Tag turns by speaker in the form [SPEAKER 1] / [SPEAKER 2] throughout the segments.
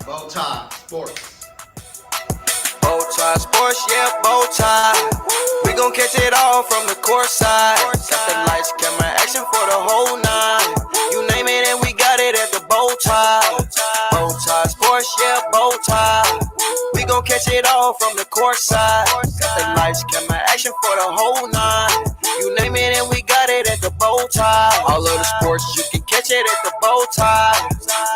[SPEAKER 1] BowTie Sports.
[SPEAKER 2] BowTie Sports, yeah, BowTie. We gon' catch it all from the court side. Got the lights, camera, action for the whole nine. You name it and we got it at the BowTie. BowTie Sports, yeah, BowTie. We gon' catch it all from the court side. Got the lights, camera, action for the whole nine. You name it and we got it at the BowTie. All of the sports, you can catch it at the BowTie.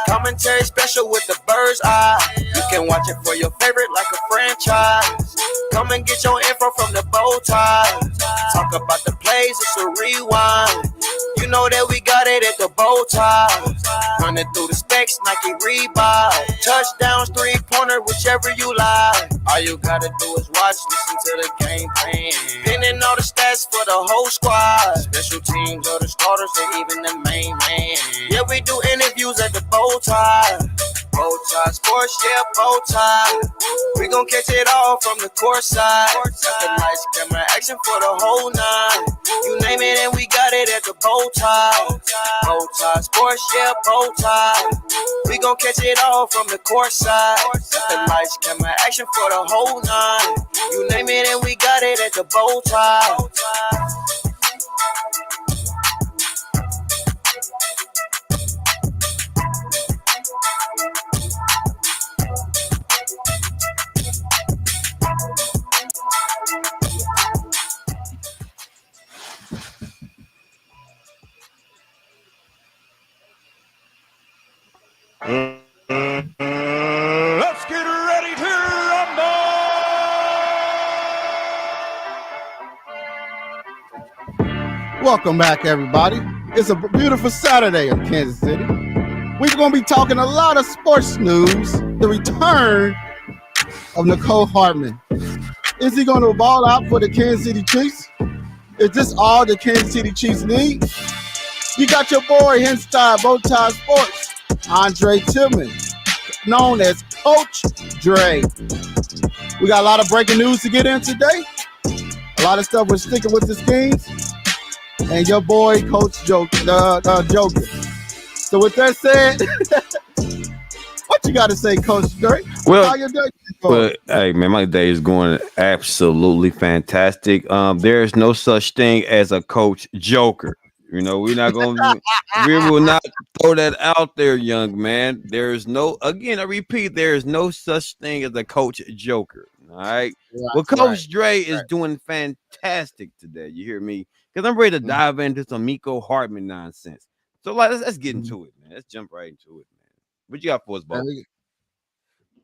[SPEAKER 2] Commentary special with the bird's eye. You can watch it for your favorite like a franchise. Come and get your info from the BowTie. Talk about the plays, it's a rewind. You know that we got it at the BowTie. Running through the specs, Nike Reebok. Touchdowns, three-pointer, whichever you like. All you gotta do is watch, listen to the game plan. Pinning all the stats for the whole squad. Special teams or the starters or even the main man. Yeah, we do interviews at the BowTie. BowTie Sports, yeah, BowTie. We gon' catch it all from the court side. Got the lights, camera, action for the whole nine. You name it and we got it at the BowTie. BowTie Sports, yeah, BowTie. We gon' catch it all from the court side. Got the lights, camera, action for the whole nine. You name it and we got it at the BowTie.
[SPEAKER 3] Let's get ready to rumble!
[SPEAKER 4] Welcome back, everybody. It's a beautiful Saturday in Kansas City. We're going to be talking a lot of sports news. The return of Mecole Hardman. Is he going to ball out for the Kansas City Chiefs? Is this all the Kansas City Chiefs need? You got your boy Hense Todd, BowTie Sports, Andre Tillman, known as Coach Dre. We got a lot of breaking news to get in today. A lot of stuff we're sticking with the schemes. And your boy, Coach Joker. So with that said, what you got to say, Coach Dre?
[SPEAKER 5] Well,
[SPEAKER 4] how your day going?
[SPEAKER 5] hey man, my day is going absolutely fantastic. There's no such thing as a Coach Joker. You know, we will not throw that out there, young man. There's no, again, I repeat, there is no such thing as a Coach Joker. All right. Well, Coach Dre is doing fantastic today. You hear me? Because I'm ready to dive into some Mecole Hardman nonsense. So let's get into it, man. Let's jump right into it, man. What you got for us, Bo?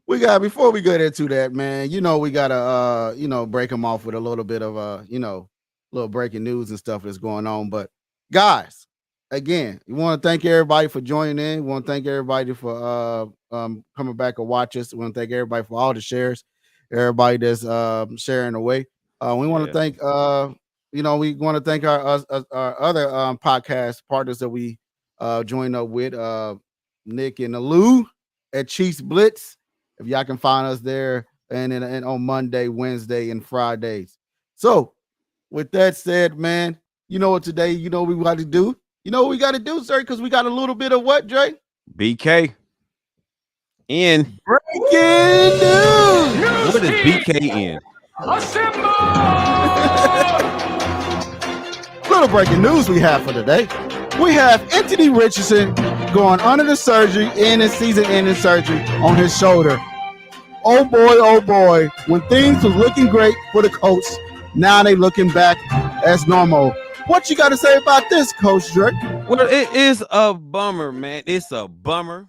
[SPEAKER 4] We got, before we get into that, man, you know, we gotta break them off with a little bit of little breaking news and stuff that's going on. But guys, again, we want to thank everybody for joining in. We want to thank everybody for coming back and watch us. We want to thank everybody for all the shares, everybody that's sharing away. We want to thank we want to thank our other podcast partners that we joined up with, Nick and Lou at Chiefs Blitz. If y'all can find us there, and on Monday, Wednesday, and Fridays. So, with that said, man, you know what today? You know what we got to do. You know what we got to do, sir? Because we got a little bit of what, Dre?
[SPEAKER 5] BK in
[SPEAKER 4] breaking news.
[SPEAKER 5] What is BK in?
[SPEAKER 4] Little breaking news we have for today. We have Anthony Richardson going under the surgery, in his season-ending surgery on his shoulder. Oh boy, when things was looking great for the Colts, now they looking back as normal. What you got to say about this, Coach Drake?
[SPEAKER 5] Well, it is a bummer, man. It's a bummer,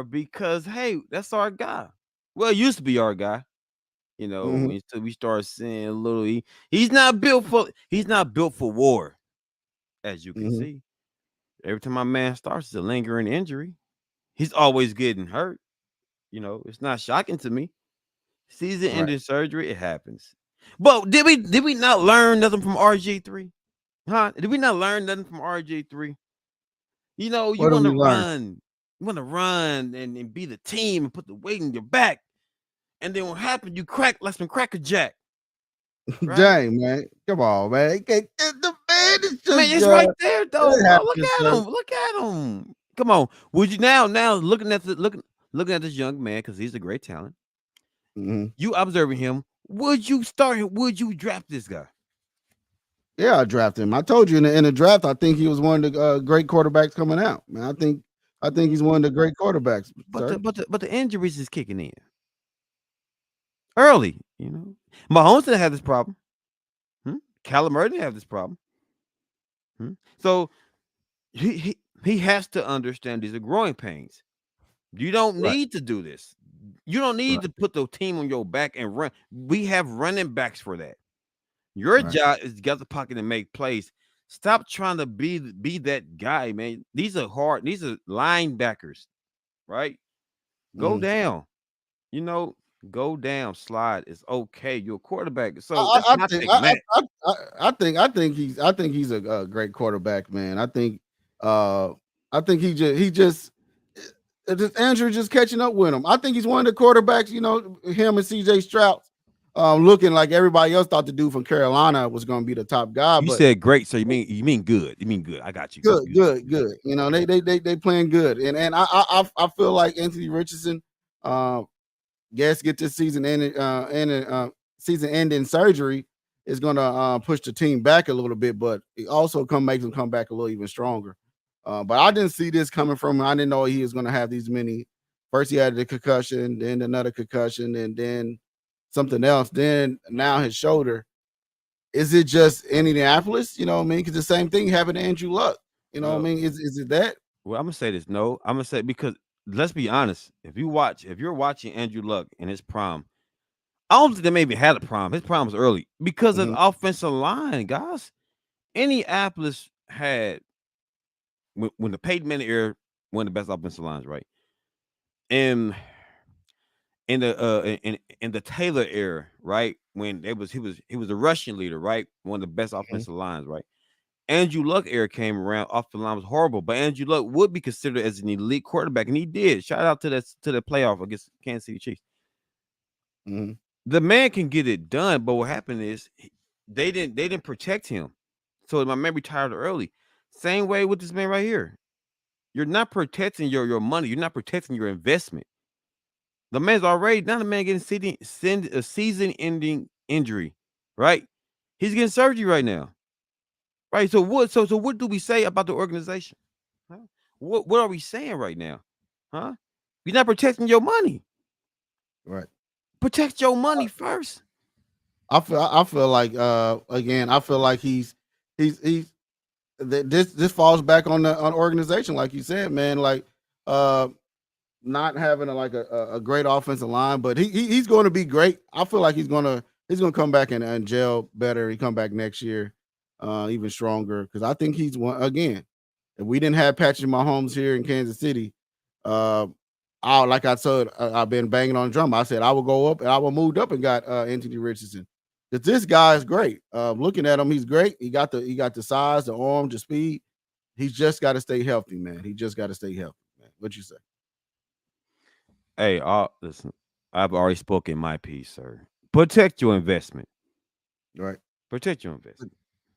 [SPEAKER 5] because, hey, that's our guy. Well, it used to be our guy. You know, until we start seeing a little, he's not built for war, as you can see. Every time my man starts a lingering injury, he's always getting hurt. You know, it's not shocking to me. Season-ending surgery, it happens. But did we not learn nothing from RG3? Huh? Did we not learn nothing from RG3? You know, you want to run. You want to run and be the team and put the weight in your back. And then what happened? You crack like some Cracker Jack.
[SPEAKER 4] Right? Dang, man. Come on, man. The man is just,
[SPEAKER 5] man, it's right there, though. Look at him. Come on. Would you now looking looking at this young man because he's a great talent.
[SPEAKER 4] Mm-hmm.
[SPEAKER 5] You observing him. Would you start him? Would you draft this guy?
[SPEAKER 4] Yeah, I drafted him. I told you in the draft, I think he was one of the great quarterbacks coming out. Man, I think he's one of the great quarterbacks.
[SPEAKER 5] But the injuries is kicking in early. Mahomes didn't have this problem. Kyler Murray didn't have this problem. So he has to understand these are growing pains. You don't need to do this. You don't need to put the team on your back and run. We have running backs for that. Your job is to get the pocket and make plays. Stop trying to be that guy, man. These are hard. These are linebackers, right? Go down. Go down. Slide. It's okay. You're a quarterback. So
[SPEAKER 4] I think he's a great quarterback, man. I think Andrew just catching up with him. I think he's one of the quarterbacks. Him and CJ Stroud. Looking like everybody else thought the dude from Carolina was going to be the top guy.
[SPEAKER 5] You said great, so you mean good. You mean good. I got you.
[SPEAKER 4] Good. They playing good, and I feel like Anthony Richardson, get this season ending surgery is going to push the team back a little bit, but it also makes them come back a little even stronger. But I didn't see this coming from him. I didn't know he was going to have these many. First he had the concussion, then another concussion, and then something else. Then now his shoulder. Is it just Indianapolis? You know what I mean? Because the same thing happened to Andrew Luck. You know what I mean? Is it that?
[SPEAKER 5] Well, I'm gonna say this. No, I'm gonna say because let's be honest. If you're watching Andrew Luck in his prime, I don't think they maybe had a prime. His prime was early because of the offensive line, guys. Indianapolis had when the Peyton Manning era, one of the best offensive lines, right? And in the Taylor era, right? When he was a rushing leader, right? One of the best offensive lines, right? Andrew Luck era came around, off the line was horrible, but Andrew Luck would be considered as an elite quarterback, and he did. Shout out to the playoff against Kansas City Chiefs. The man can get it done, but what happened is they didn't protect him, so my man retired early. Same way with this man right here. You're not protecting your money. You're not protecting your investment. The man's already now the man getting a season-ending injury, right? He's getting surgery right now, right? So what do we say about the organization? Huh? What are we saying right now? Huh? You're not protecting your money,
[SPEAKER 4] right?
[SPEAKER 5] Protect your money first.
[SPEAKER 4] I feel like again, I feel like he's this falls back on organization, like you said, man. Like not having a great offensive line, but he's going to be great. I feel like he's going to come back and gel better. He come back next year, even stronger, because I think he's one again. If we didn't have Patrick Mahomes here in Kansas City, like I said, I've been banging on the drum. I said I will go up, and I will moved up and got Anthony Richardson. Because this guy is great. Looking at him, he's great. He got the size, the arm, the speed. He's just got to stay healthy, man. He just got to stay healthy, man. What you say?
[SPEAKER 5] Hey, listen, I've already spoken my piece, sir. Protect your investment.
[SPEAKER 4] Right.
[SPEAKER 5] Protect your investment.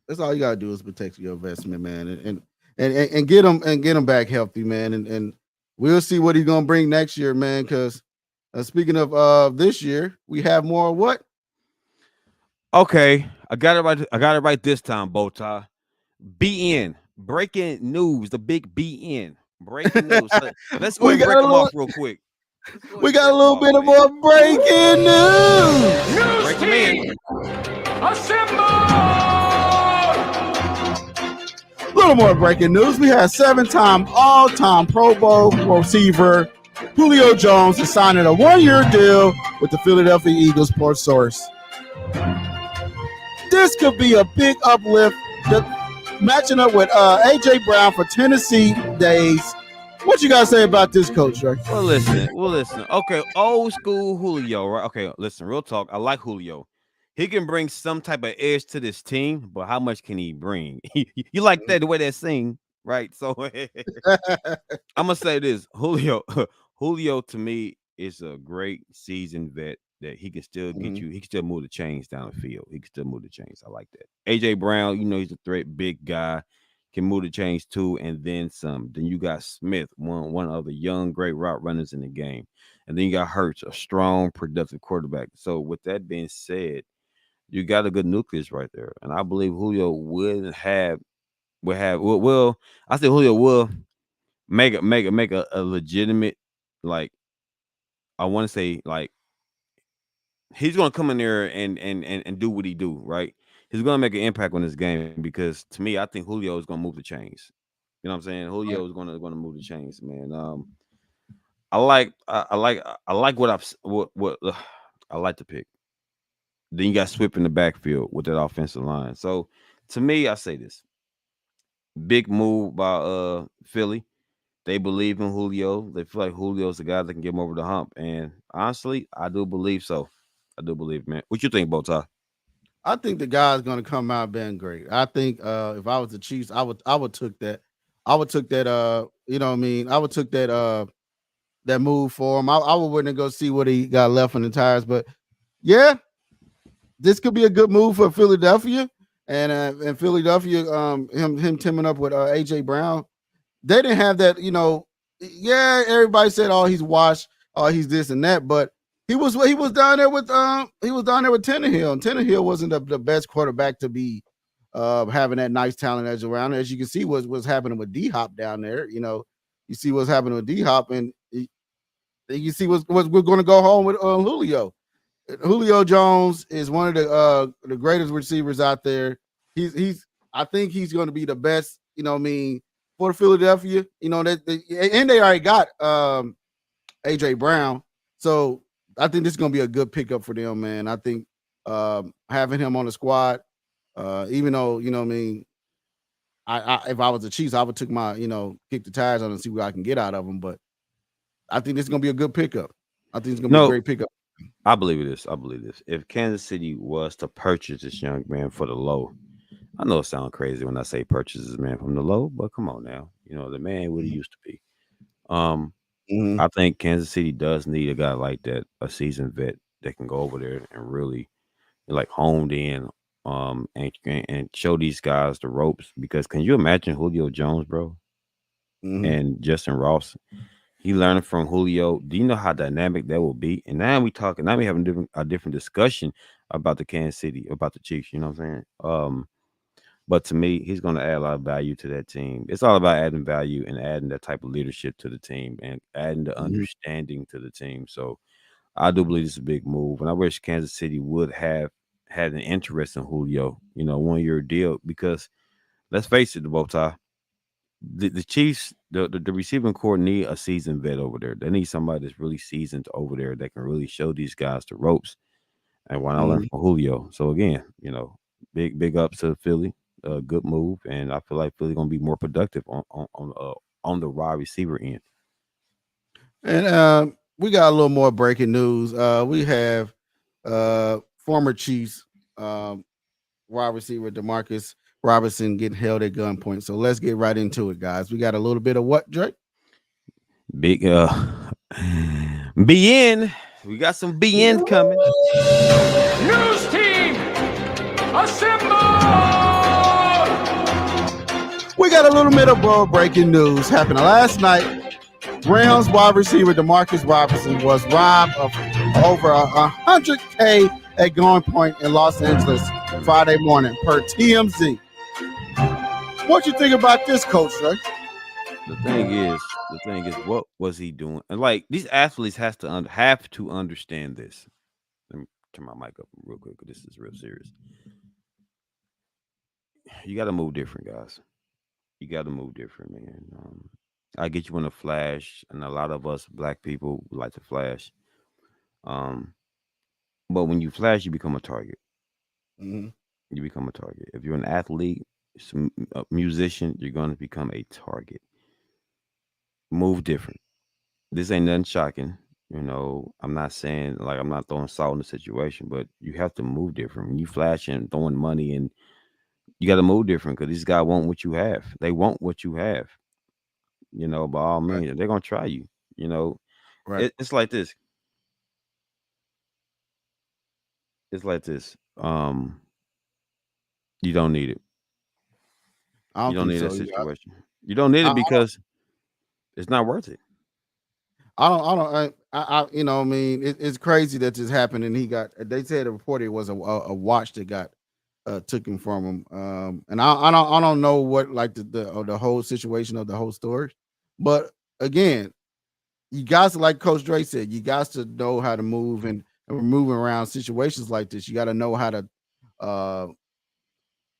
[SPEAKER 4] That's all you gotta do is protect your investment, man, and get him back healthy, man. And we'll see what he's gonna bring next year, man. Because speaking of this year, we have more what?
[SPEAKER 5] Okay, I got it right this time, BowTie. BN breaking news. The big BN breaking news. Let's go and break them off real quick.
[SPEAKER 4] We got a little bit of more breaking news.
[SPEAKER 5] Break them in.
[SPEAKER 3] Assemble!
[SPEAKER 4] A little more breaking news. We had 7-time all-time Pro Bowl receiver Julio Jones is signing a 1-year deal with the Philadelphia Eagles. Sports Source. This could be a big uplift. Matching up with A.J. Brown for Tennessee days. What you guys say about this, Coach? Right?
[SPEAKER 5] Well, listen. Okay, old school Julio, right? Okay, listen, real talk. I like Julio. He can bring some type of edge to this team, but how much can he bring? You like that, the way they sing, right? So I'm gonna say this: Julio to me is a great seasoned vet that he can still get you. He can still move the chains down the field. He can still move the chains. I like that. A.J. Brown, he's a threat, big guy, can move the chains too, and then some. Then you got Smith, one of the young great route runners in the game, and then you got Hurts, a strong, productive quarterback. So with that being said, you got a good nucleus right there, and I believe Julio will I say Julio will make a legitimate, like, I want to say, like, he's gonna come in there and do what he do, right? He's gonna make an impact on this game because to me, I think Julio is gonna move the chains. You know what I'm saying? Julio is gonna move the chains, man. I like what I like to pick. Then you got Swift in the backfield with that offensive line. So to me, I say this big move by Philly. They believe in Julio. They feel like Julio's the guy that can get him over the hump. And honestly, I do believe so. I do believe, man. What you think, BowTie?
[SPEAKER 4] I think the guy's gonna come out being great. I think if I was the Chiefs, I would took that. I would took that you know what I mean? I would took that move for him. I would went and go see what he got left on the tires. But yeah, this could be a good move for Philadelphia. And Philadelphia, him teaming up with AJ Brown. They didn't have that, yeah, everybody said, oh, he's washed, oh, he's this and that, but he was down there with Tannehill, and Tannehill wasn't the best quarterback to be having that nice talent edge around. As you can see, what's happening with D Hop down there. You see what's happening with D Hop, and you see what's we're going to go home with Julio. Julio Jones is one of the greatest receivers out there. I think he's going to be the best. For Philadelphia, and they already got AJ Brown, so I think this is going to be a good pickup for them, man. I think having him on the squad, even though I if I was the Chiefs, I would took my kick the tires on and see what I can get out of them. But I think this is going to be a good pickup. I think it's going to be a great pickup.
[SPEAKER 5] I believe this. If Kansas City was to purchase this young man for the low, I know it sounds crazy when I say purchase this man from the low, but come on now. The man ain't what he used to be. I think Kansas City does need a guy like that, a seasoned vet that can go over there and really like honed in and show these guys the ropes. Because can you imagine Julio Jones, bro? And Justin Ross? He learning from Julio. Do you know how dynamic that will be? And now we having a different discussion about the Kansas City, about the Chiefs. You know what I'm saying? But to me, he's going to add a lot of value to that team. It's all about adding value and adding that type of leadership to the team and adding the understanding to the team. So I do believe this is a big move. And I wish Kansas City would have had an interest in Julio, 1 year deal, because let's face it, the BowTie, the Chiefs, the receiving core need a seasoned vet over there. They need somebody that's really seasoned over there that can really show these guys the ropes. And why not learn from Julio? So again, big ups to Philly. A good move, and I feel like Philly gonna be more productive on the wide receiver end.
[SPEAKER 4] And we got a little more breaking news. We have former Chiefs wide receiver Demarcus Robinson getting held at gunpoint. So let's get right into it, guys. We got a little bit of what, Drake?
[SPEAKER 5] Big BN. We got some BNs coming.
[SPEAKER 3] News team, assemble!
[SPEAKER 4] We got a little bit of breaking news happening last night. Rams wide receiver Demarcus Robinson was robbed of over $100K at gunpoint in Los Angeles Friday morning, per TMZ. What you think about this, Coach Drake?
[SPEAKER 5] The thing is, what was he doing? And like, these athletes have to understand this. Let me turn my mic up real quick, because this is real serious. You got to move different, guys. You got to move different, man. I get you in a flash, and a lot of us black people like to flash. But when you flash, you become a target. You become a target. If you're an athlete, a musician, you're going to become a target. Move different. This ain't nothing shocking. I'm not saying, like, I'm not throwing salt in the situation, but you have to move different. When you flashing, throwing money, and you got to move different, because these guys want what you have. They want what you have. By all means, they're gonna try you.
[SPEAKER 4] Right.
[SPEAKER 5] It's like this. It's like this. You don't need it.
[SPEAKER 4] I
[SPEAKER 5] You
[SPEAKER 4] don't
[SPEAKER 5] don't
[SPEAKER 4] think
[SPEAKER 5] need that
[SPEAKER 4] so.
[SPEAKER 5] situation. You don't need
[SPEAKER 4] I,
[SPEAKER 5] it because it's not worth it.
[SPEAKER 4] you know, I mean, it's crazy that this happened, and they said the report it was a watch that got took him from him. And I don't know what like the whole situation of the whole story, but again, you guys, like Coach Dre said, you guys to know how to move and moving around situations like this. You got to know how to uh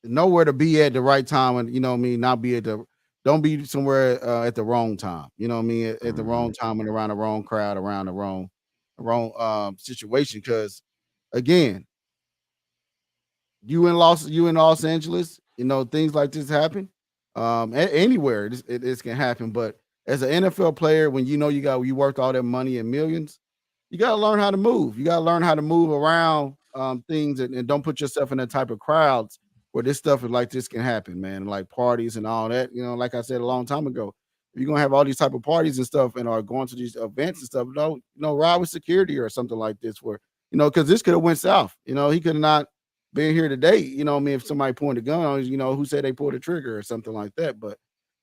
[SPEAKER 4] know where to be at the right time, and you know what I mean, not be at the don't be somewhere at the wrong time. You know what I mean, at the
[SPEAKER 5] Mhm.
[SPEAKER 4] wrong time and around the wrong crowd, around the wrong situation. Because again, you in Los Angeles, you know, things like this happen. Anywhere it can happen. But as an NFL player, when you know you worked all that money and millions, you gotta learn how to move. You gotta learn how to move around things and don't put yourself in that type of crowds where this stuff is like this can happen, man. Like parties and all that. You know, like I said a long time ago, if you're gonna have all these type of parties and stuff and are going to these events and stuff, ride with security or something like this where, because this could have went south. He could have not being here today, I mean, if somebody pointed a gun on you, who said they pulled a trigger or something like that. But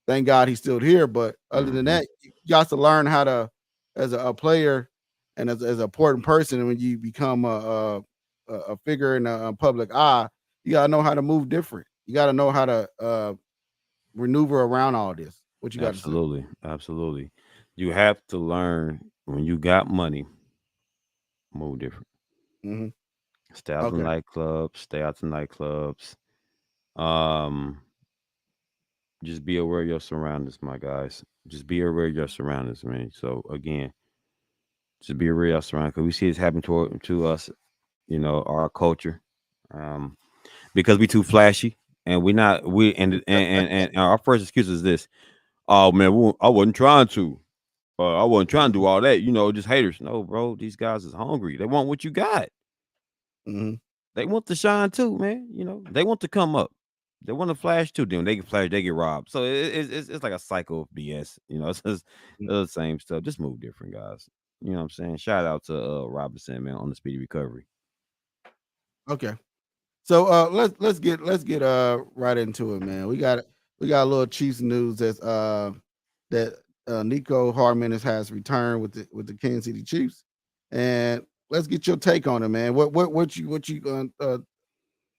[SPEAKER 4] thank God he's still here. But other than
[SPEAKER 5] Mhm.
[SPEAKER 4] that, you got to learn how to, as a player and as an important person, and when you become a figure in a public eye, you gotta know how to move different. You gotta know how to maneuver around all this. What you got to say?
[SPEAKER 5] Absolutely. Absolutely. You have to learn when you got money, move different.
[SPEAKER 4] Hmm.
[SPEAKER 5] Stay out the
[SPEAKER 4] Okay.
[SPEAKER 5] nightclubs, stay out the nightclubs. Um, just be aware of your surroundings, my guys. Just be aware of your surroundings, man. So again, just be aware of your surroundings because we see this happen to us, our culture. Um, because we too flashy and we not we and our first excuse is this. Oh man, I wasn't trying to. I wasn't trying to do all that. Just haters. No, bro. These guys is hungry. They want what you got.
[SPEAKER 4] Hmm.
[SPEAKER 5] They want to shine too, man. They want to come up. They want to flash too. Then they can flash, they get robbed. So it's like a cycle of BS. It's just the same stuff. Just move different, guys. You know what I'm saying? Shout out to Robinson, man, on the speedy recovery.
[SPEAKER 4] Okay. So let's get right into it, man. We got a little Chiefs news that Mecole Hardman has returned with the Kansas City Chiefs, and let's get your take on it, man. What you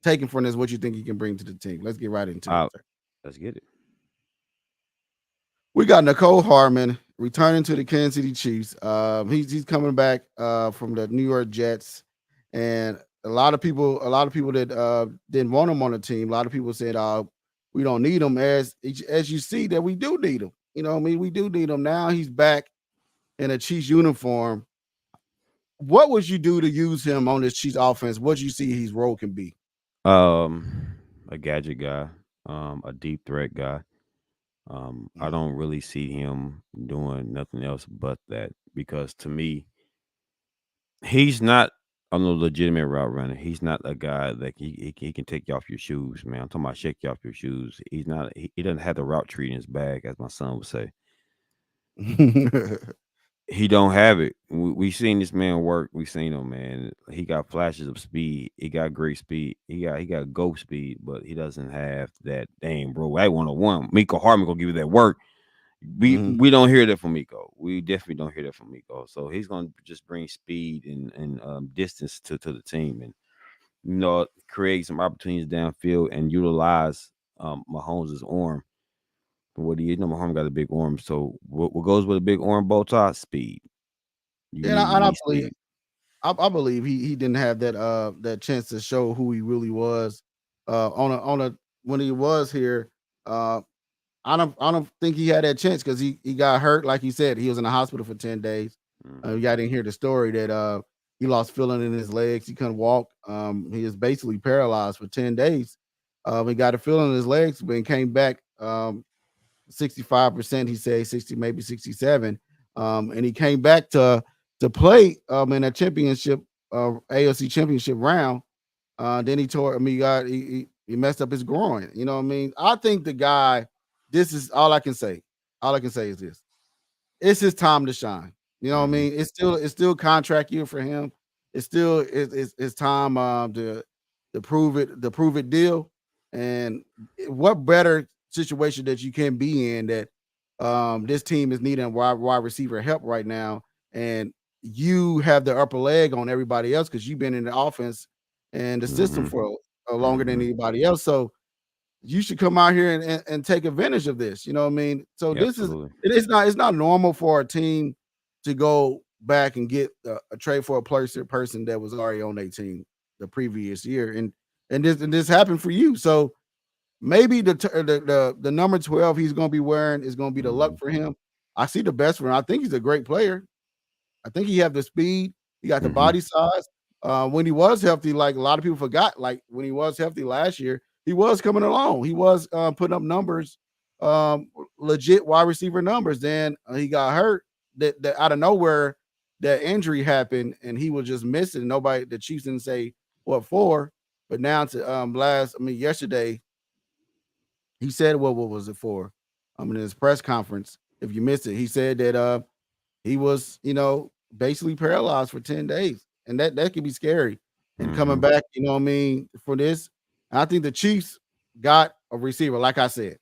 [SPEAKER 4] taking from this? What you think you can bring to the team? Let's get right into it,
[SPEAKER 5] Uh,
[SPEAKER 4] sir.
[SPEAKER 5] let's get it.
[SPEAKER 4] We got Mecole Hardman returning to the Kansas City Chiefs. He's coming back from the New York Jets, and a lot of people that didn't want him on the team. A lot of people said, we don't need him." As you see that we do need him. I mean, we do need him now. He's back in a Chiefs uniform. What would you do to use him on this Chiefs offense? What do you see his role can be?
[SPEAKER 5] A gadget guy, a deep threat guy. I
[SPEAKER 4] Mhm.
[SPEAKER 5] don't really see him doing nothing else but that because to me, he's not a legitimate route runner. He's not a guy that he can take you off your shoes, man. I'm talking about shake you off your shoes. He's not. He doesn't have the route tree in his bag, as my son would say. He don't have it. We seen this man work. We seen him, man. He got flashes of speed. He got great speed. He got ghost speed, but he doesn't have that. Dang, bro, I 101. Mecole Hardman gonna give you that work. We
[SPEAKER 4] Mhm.
[SPEAKER 5] we don't hear that from Mecole. We definitely don't hear that from Mecole. So he's gonna just bring speed and distance to the team, and create some opportunities downfield and utilize Mahomes' arm. What he is, Mahomes got a big arm. So what goes with a big arm bow tie? Speed. You
[SPEAKER 4] and
[SPEAKER 5] need
[SPEAKER 4] I,
[SPEAKER 5] you
[SPEAKER 4] and I
[SPEAKER 5] need
[SPEAKER 4] believe
[SPEAKER 5] speed.
[SPEAKER 4] I believe he didn't have that chance to show who he really was on a when he was here. Uh, I don't think he had that chance because he got hurt. Like he said, he was in the hospital for 10 days. You
[SPEAKER 5] Mhm.
[SPEAKER 4] guys didn't hear the story that he lost feeling in his legs. He couldn't walk. He is basically paralyzed for 10 days. He got a feeling in his legs, but he came back 65%. He said 60, maybe 67. And he came back to play in a championship AFC championship round. Then he tore. I mean, he messed up his groin. You know what I mean? I think the guy. This is all I can say. All I can say is this: it's his time to shine. You know what I
[SPEAKER 5] Mhm.
[SPEAKER 4] mean? It's still contract year for him. It's time to prove it deal. And what better situation that you can be in, that this team is needing wide receiver help right now, and you have the upper leg on everybody else because you've been in the offense and the system
[SPEAKER 5] Mm-hmm.
[SPEAKER 4] for longer than
[SPEAKER 5] Mm-hmm.
[SPEAKER 4] anybody else. So you should come out here and take advantage of this. You know what I mean? So
[SPEAKER 5] Yeah,
[SPEAKER 4] this is
[SPEAKER 5] absolutely.
[SPEAKER 4] it's not normal for a team to go back and get a trade for a person that was already on their team the previous year, and this happened for you. So maybe the number 12 he's going to be wearing is going to be the luck
[SPEAKER 5] Mm-hmm.
[SPEAKER 4] for him. I see the best for him. I think he's a great player. I think he have the speed. He got the
[SPEAKER 5] Mm-hmm.
[SPEAKER 4] body size. When he was healthy, like a lot of people forgot, like when he was healthy last year, he was coming along. He was putting up numbers, legit wide receiver numbers. Then he got hurt. That out of nowhere, that injury happened, and he was just missing. Nobody, the Chiefs didn't say what for. But now to yesterday, he said what was it for? In his press conference, if you missed it, he said that he was, basically paralyzed for 10 days. And that can be scary. And coming
[SPEAKER 5] Mm-hmm.
[SPEAKER 4] back, for this, I think the Chiefs got a receiver. Like I said,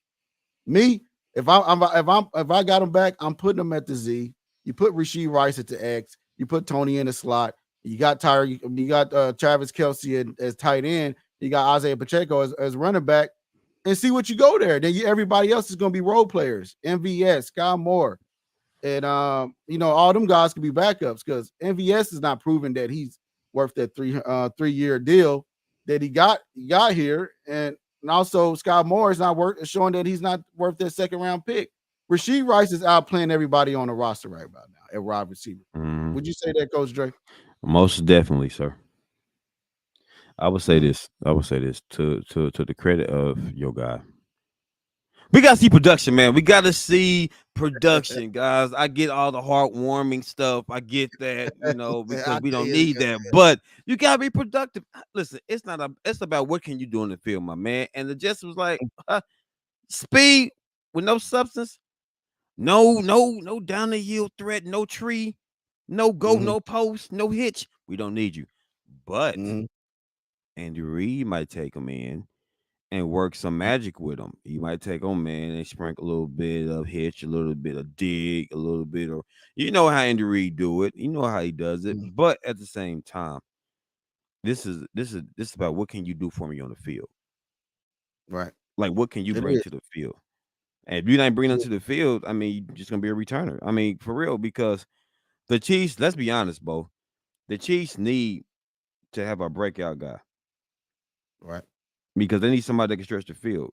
[SPEAKER 4] me, if I got him back, I'm putting him at the Z. You put Rasheed Rice at the X. You put Tony in the slot. You got Travis Kelsey as tight end. You got Isaiah Pacheco as running back, and see what you go there. Then everybody else is going to be role players. MVS, Sky Moore, and all them guys could be backups because MVS is not proving that he's worth that 3-year deal that he got here, and also Scott Moore is not worth showing that he's not worth that second round pick. Rasheed Rice is outplaying everybody on the roster right about now at wide receiver.
[SPEAKER 5] Mm-hmm.
[SPEAKER 4] Would you say that, Coach Dre?
[SPEAKER 5] Most definitely, sir. I would say
[SPEAKER 4] Mm.
[SPEAKER 5] this. I would say this to the credit of your guy. We gotta see production, man. We gotta see production, guys. I get all the heartwarming stuff. I get that, because we don't need that. But you gotta be productive. Listen, it's about what can you do in the field, my man. And the Jets was like, speed with no substance, no down the hill threat, no tree, no go,
[SPEAKER 4] Mhm.
[SPEAKER 5] no post, no hitch. We don't need you. But
[SPEAKER 4] Mhm.
[SPEAKER 5] Andy Reid might take him in and work some magic with them. You might take them, man, and sprinkle a little bit of hitch, a little bit of dig, a little bit of, how Andy Reid do it. You know how he does it.
[SPEAKER 4] Mhm.
[SPEAKER 5] But at the same time, this is about what can you do for me on the field.
[SPEAKER 4] Right.
[SPEAKER 5] Like, what can you
[SPEAKER 4] It
[SPEAKER 5] bring
[SPEAKER 4] is.
[SPEAKER 5] to the field? And if you ain't bringing them
[SPEAKER 4] Yeah.
[SPEAKER 5] to the field, I mean, you're just gonna be a returner. I mean, for real, because the Chiefs. Let's be honest, Bo. The Chiefs need to have a breakout guy
[SPEAKER 4] Right.
[SPEAKER 5] because they need somebody that can stretch the field.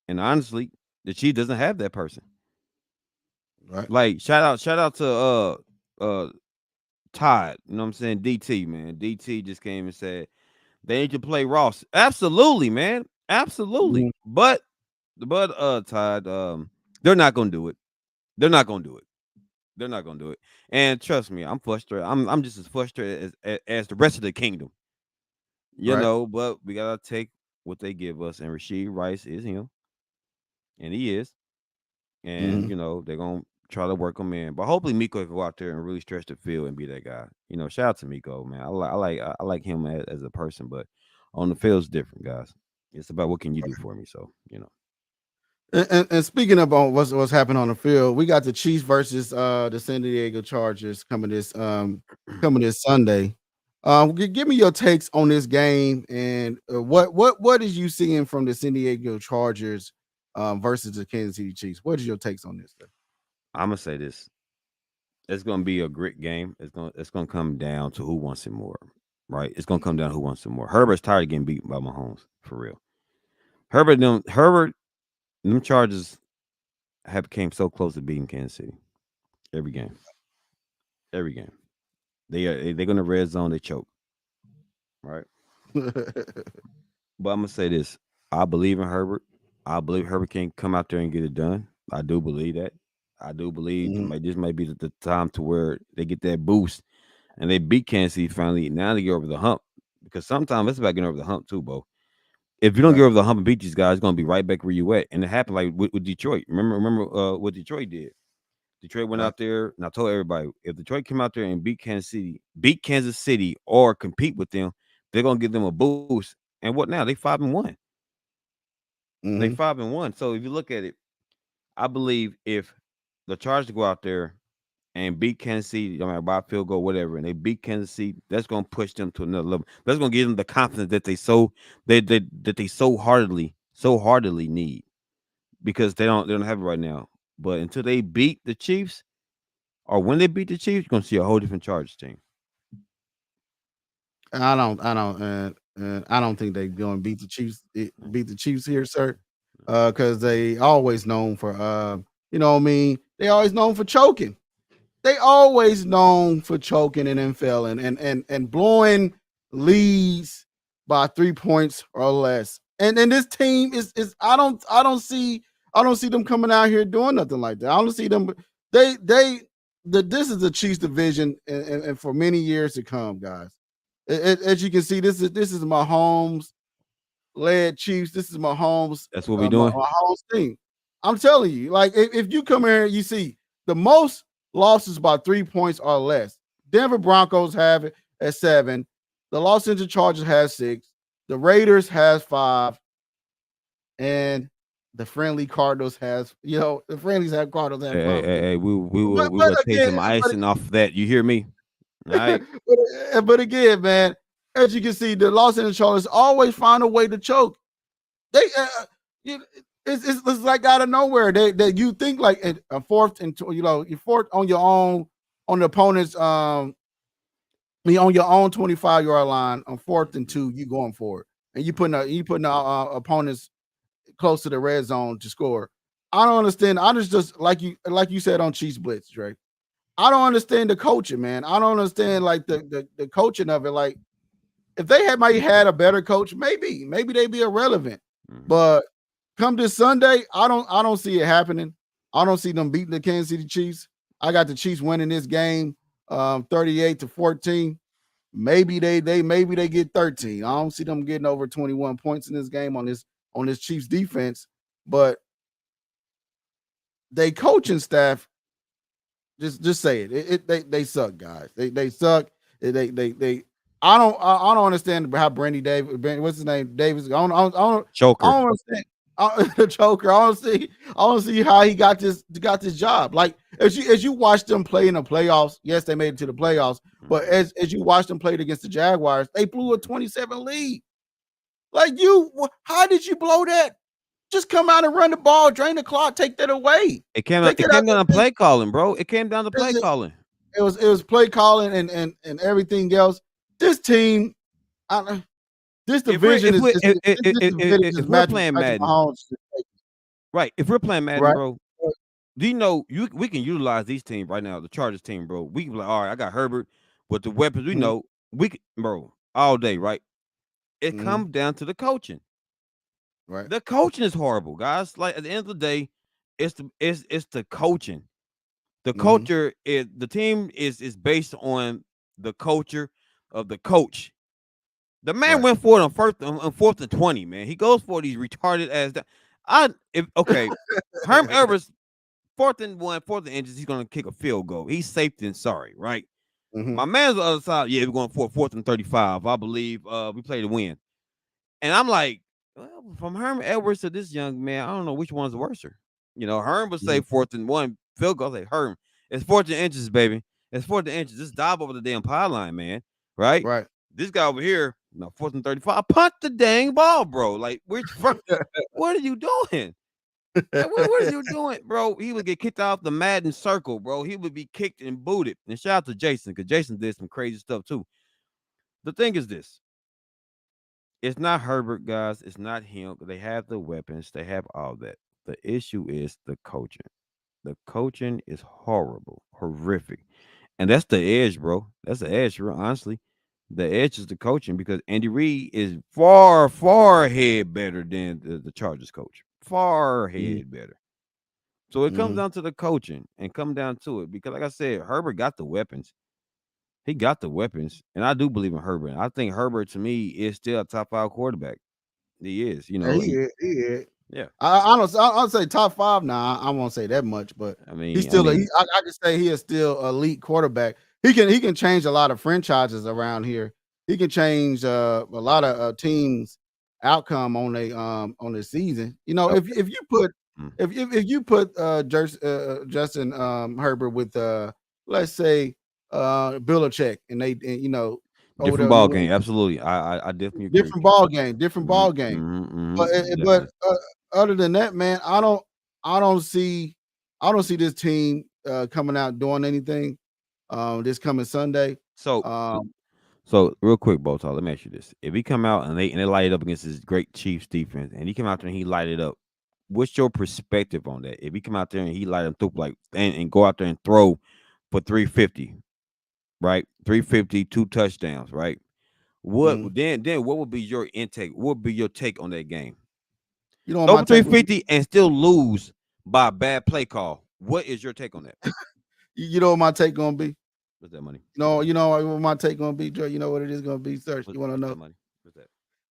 [SPEAKER 5] And honestly, the Chiefs doesn't have that person.
[SPEAKER 4] Right.
[SPEAKER 5] Like shout out to Todd, you know what I'm saying? DT, man. DT just came and said they need to play Ross. Absolutely, man. Absolutely.
[SPEAKER 4] Mhm.
[SPEAKER 5] But Todd, they're not gonna do it. They're not gonna do it. They're not gonna do it. And trust me, I'm frustrated. I'm just as frustrated as the rest of the kingdom.
[SPEAKER 4] Right.
[SPEAKER 5] But we gotta take what they give us. And Rasheed Rice is him, and he is. And
[SPEAKER 4] Mhm.
[SPEAKER 5] they're gonna try to work him in. But hopefully Miko can go out there and really stretch the field and be that guy. Shout out to Miko, man. I like him as a person, but on the field's different, guys. It's about what can you do for me. So.
[SPEAKER 4] And speaking about what's happening on the field, we got the Chiefs versus the San Diego Chargers coming this Sunday. Give me your takes on this game and what is you seeing from the San Diego Chargers versus the Kansas City Chiefs? What is your takes on this?
[SPEAKER 5] I'm gonna say this. It's gonna be a great game. It's gonna come down to who wants it more, right? It's gonna come down to who wants it more. Herbert's tired of getting beaten by Mahomes, for real. Herbert, them Chargers have came so close to beating Kansas City every game. Every game. They're gonna red zone, they choke, right? But I'm gonna say this. I believe in Herbert. I believe Herbert can come out there and get it done. I do believe that. I do believe
[SPEAKER 4] Mhm.
[SPEAKER 5] this might be the time to where they get that boost and they beat Kansas City finally. Now they get over the hump. Because sometimes it's about getting over the hump too, Bo. If you don't
[SPEAKER 4] Right.
[SPEAKER 5] get over the hump and beat these guys, it's gonna be right back where you at. And it happened like with Detroit. Remember what Detroit did. Detroit went
[SPEAKER 4] Right.
[SPEAKER 5] out there, and I told everybody if Detroit came out there and beat Kansas City, or compete with them, they're gonna give them a boost. And what now? They 5-1. They 5-1. So if you look at it, I believe if the Chargers go out there and beat Kansas City, no matter by field goal, whatever, and they beat Kansas City, that's gonna push them to another level. That's gonna give them the confidence that they so heartily need, because they don't have it right now. But until they beat the Chiefs, or when they beat the Chiefs, you're gonna see a whole different Chargers team.
[SPEAKER 4] I don't think they're going to beat the Chiefs here, sir. Because they always known for they always known for choking. They always known for choking in NFL and blowing leads by 3 points or less. And this team is I don't see them coming out here doing nothing like that. I don't see them. This is the Chiefs division and for many years to come, guys. As you can see, this is Mahomes led Chiefs. This is Mahomes.
[SPEAKER 5] That's what we're doing.
[SPEAKER 4] Mahomes team. I'm telling you, like if you come here, you see the most losses by 3 points or less. Denver Broncos have it at 7. The Los Angeles Chargers has 6. The Raiders has 5, and the friendly Cardinals has the friendlies have Cardinals have 5.
[SPEAKER 5] Hey, we will take some icing off that. You hear me? All right.
[SPEAKER 4] but again, man, as you can see, the Los Angeles Chargers always find a way to choke. They it's like out of nowhere. They you think like a fourth and you're fourth on your own on the opponent's on your own 25-yard line on 4th and 2, you going for it, and you putting opponents close to the red zone to score. I don't understand. I just like you said on Chiefs Blitz, Drake. I don't understand the coaching, man. I don't understand like the coaching of it. Like if they might had a better coach, maybe they'd be irrelevant. But come this Sunday, I don't see it happening. I don't see them beating the Kansas City Chiefs. I got the Chiefs winning this game 38-14. Maybe they get 13. I don't see them getting over 21 points in this game on this Chiefs defense, but they coaching staff, just say it. They suck, guys. They suck. They I don't understand how what's his name? Davis. I don't
[SPEAKER 5] Choker.
[SPEAKER 4] I don't understand. The Choker. I don't see how he got this job. Like as you watch them play in the playoffs, yes, they made it to the playoffs, but as you watch them play against the Jaguars, they blew a 27 lead. Like how did you blow that? Just come out and run the ball, drain the clock, take that away.
[SPEAKER 5] It came down to play calling, bro. It came down to play calling.
[SPEAKER 4] It was play calling and everything else. This team, this division
[SPEAKER 5] if we're playing Madden, right? If we're playing Madden, right, bro, do you know we can utilize these teams right now? The Chargers team, bro. We can be like, all right, I got Herbert with the weapons. We know we can, bro, all day, right? It comes down to the coaching. Right. The coaching is horrible, guys. Like at the end of the day, it's the coaching. The culture is the team is based on the culture of the coach. The man went for it on 4th and 20, man. He goes for these retarded ass. Herm Edwards, 4th and 1, 4th and inches, he's gonna kick a field goal. He's safe and sorry, right? My man's on the other side. Yeah, we're going for 4th and 35. I believe we play to win. And I'm like, well, from Herm Edwards to this young man, I don't know which one's worse. Herm would say 4th and 1 field goal. Say, Herm, it's 4th and inches, baby. It's 4th and inches. Just dive over the damn pylon, man. Right? Right. This guy over here, 4th and 35. Punt the dang ball, bro. Like, what are you doing? Like, what are you doing, bro? He would get kicked out the Madden circle, bro. He would be kicked and booted. And shout out to Jason, because Jason did some crazy stuff too. The thing is this. It's not Herbert, guys. It's not him. They have the weapons. They have all that. The issue is the coaching. The coaching is horrible, horrific. And that's the edge, bro. That's the edge, bro. Honestly. The edge is the coaching, because Andy Reid is far, far ahead better than the Chargers coach. Far ahead better. So it comes down to the coaching and come down to it. Because like I said, Herbert got the weapons. He got the weapons, and I do believe in Herbert. I think Herbert, to me, is still a top 5 quarterback. He is, He
[SPEAKER 4] is.
[SPEAKER 5] Yeah.
[SPEAKER 4] I'll say top 5 now. I won't say that much, but I mean, he's still. I can say he is still elite quarterback. He can change a lot of franchises around here. He can change a lot of teams outcome on the season. You know,
[SPEAKER 5] Okay.
[SPEAKER 4] if you put
[SPEAKER 5] Mm.
[SPEAKER 4] if you put Justin Herbert with let's say Belichick and you know over
[SPEAKER 5] Different
[SPEAKER 4] there
[SPEAKER 5] ball
[SPEAKER 4] New
[SPEAKER 5] game.
[SPEAKER 4] England,
[SPEAKER 5] Absolutely. I definitely agree.
[SPEAKER 4] different ball game, different
[SPEAKER 5] Mhm,
[SPEAKER 4] ball game.
[SPEAKER 5] mhm,
[SPEAKER 4] But
[SPEAKER 5] mhm,
[SPEAKER 4] but
[SPEAKER 5] definitely.
[SPEAKER 4] other than that, man, I don't see this team coming out doing anything this coming Sunday.
[SPEAKER 5] So
[SPEAKER 4] Um,
[SPEAKER 5] so real quick, Botal, let me ask you this. If he come out and they light it up against this great Chiefs defense and he come out there and he light it up, what's your perspective on that? If he come out there and he light them through like and go out there and throw for 350, right? 350, 2 touchdowns, right? What
[SPEAKER 4] mhm.
[SPEAKER 5] then what would be your intake? What would be your take on that game?
[SPEAKER 4] You know what
[SPEAKER 5] Throw
[SPEAKER 4] my
[SPEAKER 5] for
[SPEAKER 4] take would be?
[SPEAKER 5] 350 and still lose by a bad play call. What is your take on that?
[SPEAKER 4] You know what my take gonna be?
[SPEAKER 5] What's that money?
[SPEAKER 4] You know what my take gonna be, Joe. You know what it is gonna be, sir. You want to
[SPEAKER 5] What's that
[SPEAKER 4] know?
[SPEAKER 5] money? What's that?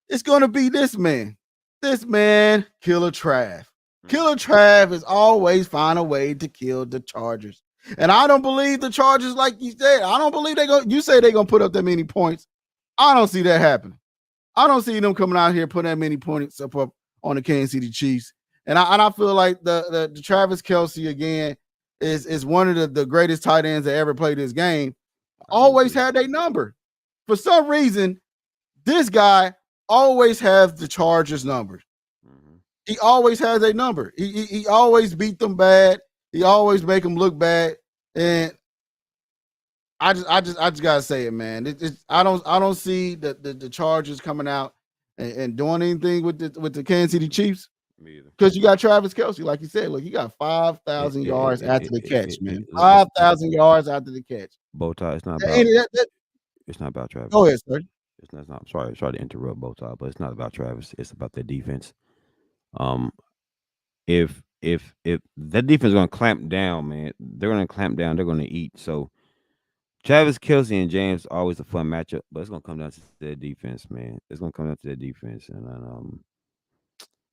[SPEAKER 4] It's gonna be this man, Killer Trav.
[SPEAKER 5] Mm.
[SPEAKER 4] Killer Trav is always find a way to kill the Chargers, and I don't believe the Chargers, like you said. I don't believe they go. You say they gonna put up that many points. I don't see that happening. I don't see them coming out here putting that many points up on the Kansas City Chiefs. And I feel like the Travis Kelce again is one of the greatest tight ends that ever played this game.
[SPEAKER 5] I do
[SPEAKER 4] Always
[SPEAKER 5] agree.
[SPEAKER 4] had a number. For some reason, this guy always has the Chargers number.
[SPEAKER 5] Mm-hmm.
[SPEAKER 4] He always has a number. He always beat them bad. He always make them look bad. And I just gotta say it, man. I don't see the Chargers coming out and doing anything with the Kansas City Chiefs
[SPEAKER 5] Me either.
[SPEAKER 4] because you got Travis Kelce, like you said. Look, he got 5,000 yards after the catch, man. 5,000 yards after the catch.
[SPEAKER 5] Bowtie, it's not about
[SPEAKER 4] And
[SPEAKER 5] it's not about Travis.
[SPEAKER 4] go ahead, sir.
[SPEAKER 5] It's not sorry to interrupt Bowtie, but it's not about Travis. It's about their defense. Um if that defense is gonna clamp down, man, they're gonna clamp down, they're gonna eat. So Travis Kelce and James always a fun matchup, but it's gonna come down to their defense, man. It's gonna come down to their defense, and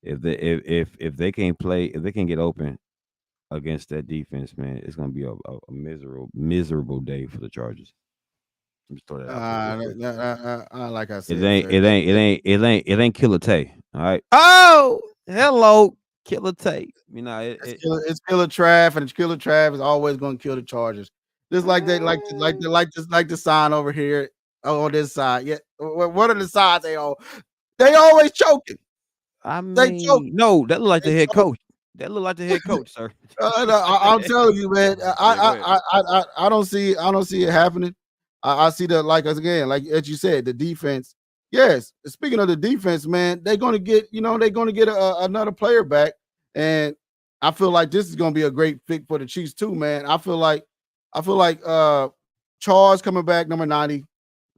[SPEAKER 5] if they can't play, if they can get open against that defense, man, it's gonna be a miserable day for the Chargers. Let me throw that out there real quick.
[SPEAKER 4] Like I
[SPEAKER 5] It
[SPEAKER 4] said,
[SPEAKER 5] ain't
[SPEAKER 4] sir,
[SPEAKER 5] it ain't it ain't it ain't it ain't Killer Tay. All right. Oh, hello, Killer Tay. You know
[SPEAKER 4] it's Killer Trav, and it's Killer Trav is always going to kill the Chargers. Just like they like the sign over here on this side. Yeah, what are the sides they all? They always choking.
[SPEAKER 5] I
[SPEAKER 4] They choke.
[SPEAKER 5] mean, no, that look like
[SPEAKER 4] They
[SPEAKER 5] the head
[SPEAKER 4] choke.
[SPEAKER 5] coach. That look like the head coach, sir.
[SPEAKER 4] No, I'm telling you, man.
[SPEAKER 5] Yeah, go ahead.
[SPEAKER 4] I don't see it happening. I see that like again, like as you said, the defense. Yes, speaking of the defense, man, they're going to get another player back, and I feel like this is going to be a great fit for the Chiefs too, man. I feel like Charles coming back, number 90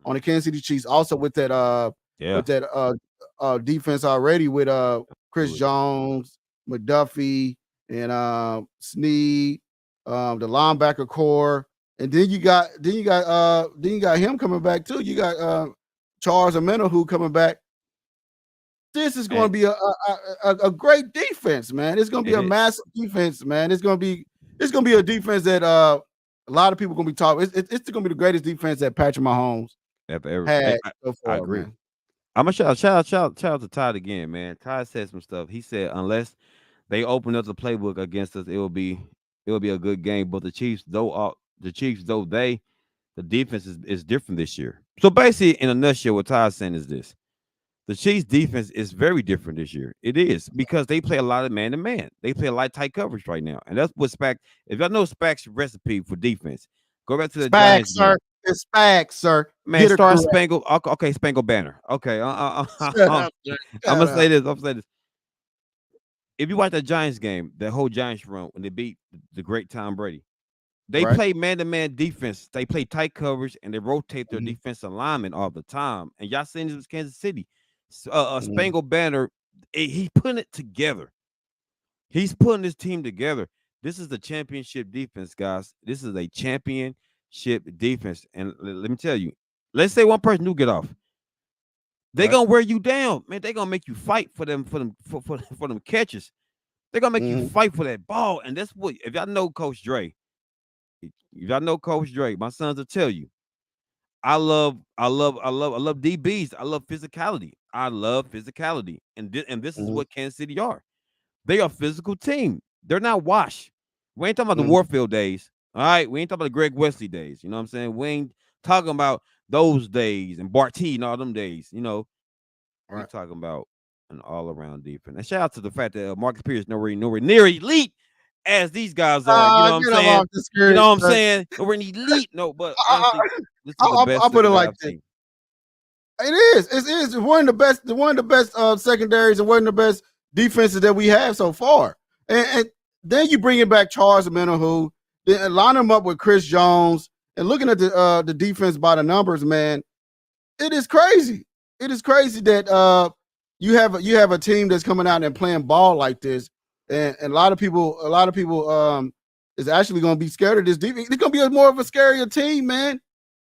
[SPEAKER 4] on the Kansas City Chiefs, also with that
[SPEAKER 5] Yeah,
[SPEAKER 4] defense already with Chris
[SPEAKER 5] absolutely.
[SPEAKER 4] Jones, McDuffie, and Snead, the linebacker core, and then you got him coming back too. You got Charles Omenihu coming back. This is going to
[SPEAKER 5] And
[SPEAKER 4] be a great defense, man. It's going to be a
[SPEAKER 5] it
[SPEAKER 4] massive defense, man. It's going to be a defense that a lot of people going to be talking. It's going to be the greatest defense that Patrick Mahomes
[SPEAKER 5] ever.
[SPEAKER 4] had so
[SPEAKER 5] I
[SPEAKER 4] far,
[SPEAKER 5] agree.
[SPEAKER 4] man.
[SPEAKER 5] I'm gonna shout out to Todd again, man. Todd said some stuff. He said unless they open up the playbook against us, it will be a good game. But the Chiefs, the defense is different this year. So basically, in a nutshell, what Todd's saying is this: the Chiefs' defense is very different this year. It is because they play a lot of man to man. They play a lot of tight coverage right now, and that's what Spack. If y'all know Spack's recipe for defense, go back to the
[SPEAKER 4] Spags,
[SPEAKER 5] Giants game.
[SPEAKER 4] sir. It's Spags, sir.
[SPEAKER 5] Man,
[SPEAKER 4] Get it
[SPEAKER 5] Star
[SPEAKER 4] correct.
[SPEAKER 5] Spangle. Okay, Spangle Banner. Okay,
[SPEAKER 4] Shut
[SPEAKER 5] I'm
[SPEAKER 4] up, sir.
[SPEAKER 5] gonna
[SPEAKER 4] Shut
[SPEAKER 5] say
[SPEAKER 4] up.
[SPEAKER 5] this. I'm gonna say this. If you watch the Giants game, the whole Giants run when they beat the great Tom Brady, they
[SPEAKER 4] Right.
[SPEAKER 5] play man-to-man defense. They play tight coverage and they rotate their
[SPEAKER 4] Mhm.
[SPEAKER 5] defensive linemen all the time. And y'all seen this with Kansas City.
[SPEAKER 4] Mhm.
[SPEAKER 5] Spangle Banner, he putting it together. He's putting his team together. This is the championship defense, guys. This is a championship defense. And let me tell you, let's say one person do get off. They're
[SPEAKER 4] Right.
[SPEAKER 5] gonna wear you down, man. They're gonna make you fight for them catches. They're gonna make you
[SPEAKER 4] Mhm.
[SPEAKER 5] fight for that ball. And that's what if y'all know Coach Dre, my sons will tell you. I love DBs. I love physicality. And this is what Kansas City are. They are a physical team. They're not washed. We ain't talking about the Warfield days. All right, we ain't talking about the Greg Wesley days. You know what I'm saying? We ain't talking about those days and BowTie and all them days. You know, we're talking about an all-around defense. And shout out to the fact that Marcus Peters nowhere near elite as these guys are. You know what I'm saying? You know what I'm saying? Nowhere elite. No, but honestly, this is the best.
[SPEAKER 4] I'll put it like this. It is. It's one of the best secondaries and one of the best defenses that we have so far. And then you bring it back Charles Menahu, then line him up with Chris Jones, and looking at the defense by the numbers, man, it is crazy. It is crazy that you have a team that's coming out and playing ball like this, and a lot of people is actually going to be scared of this defense. It's going to be more of a scarier team, man.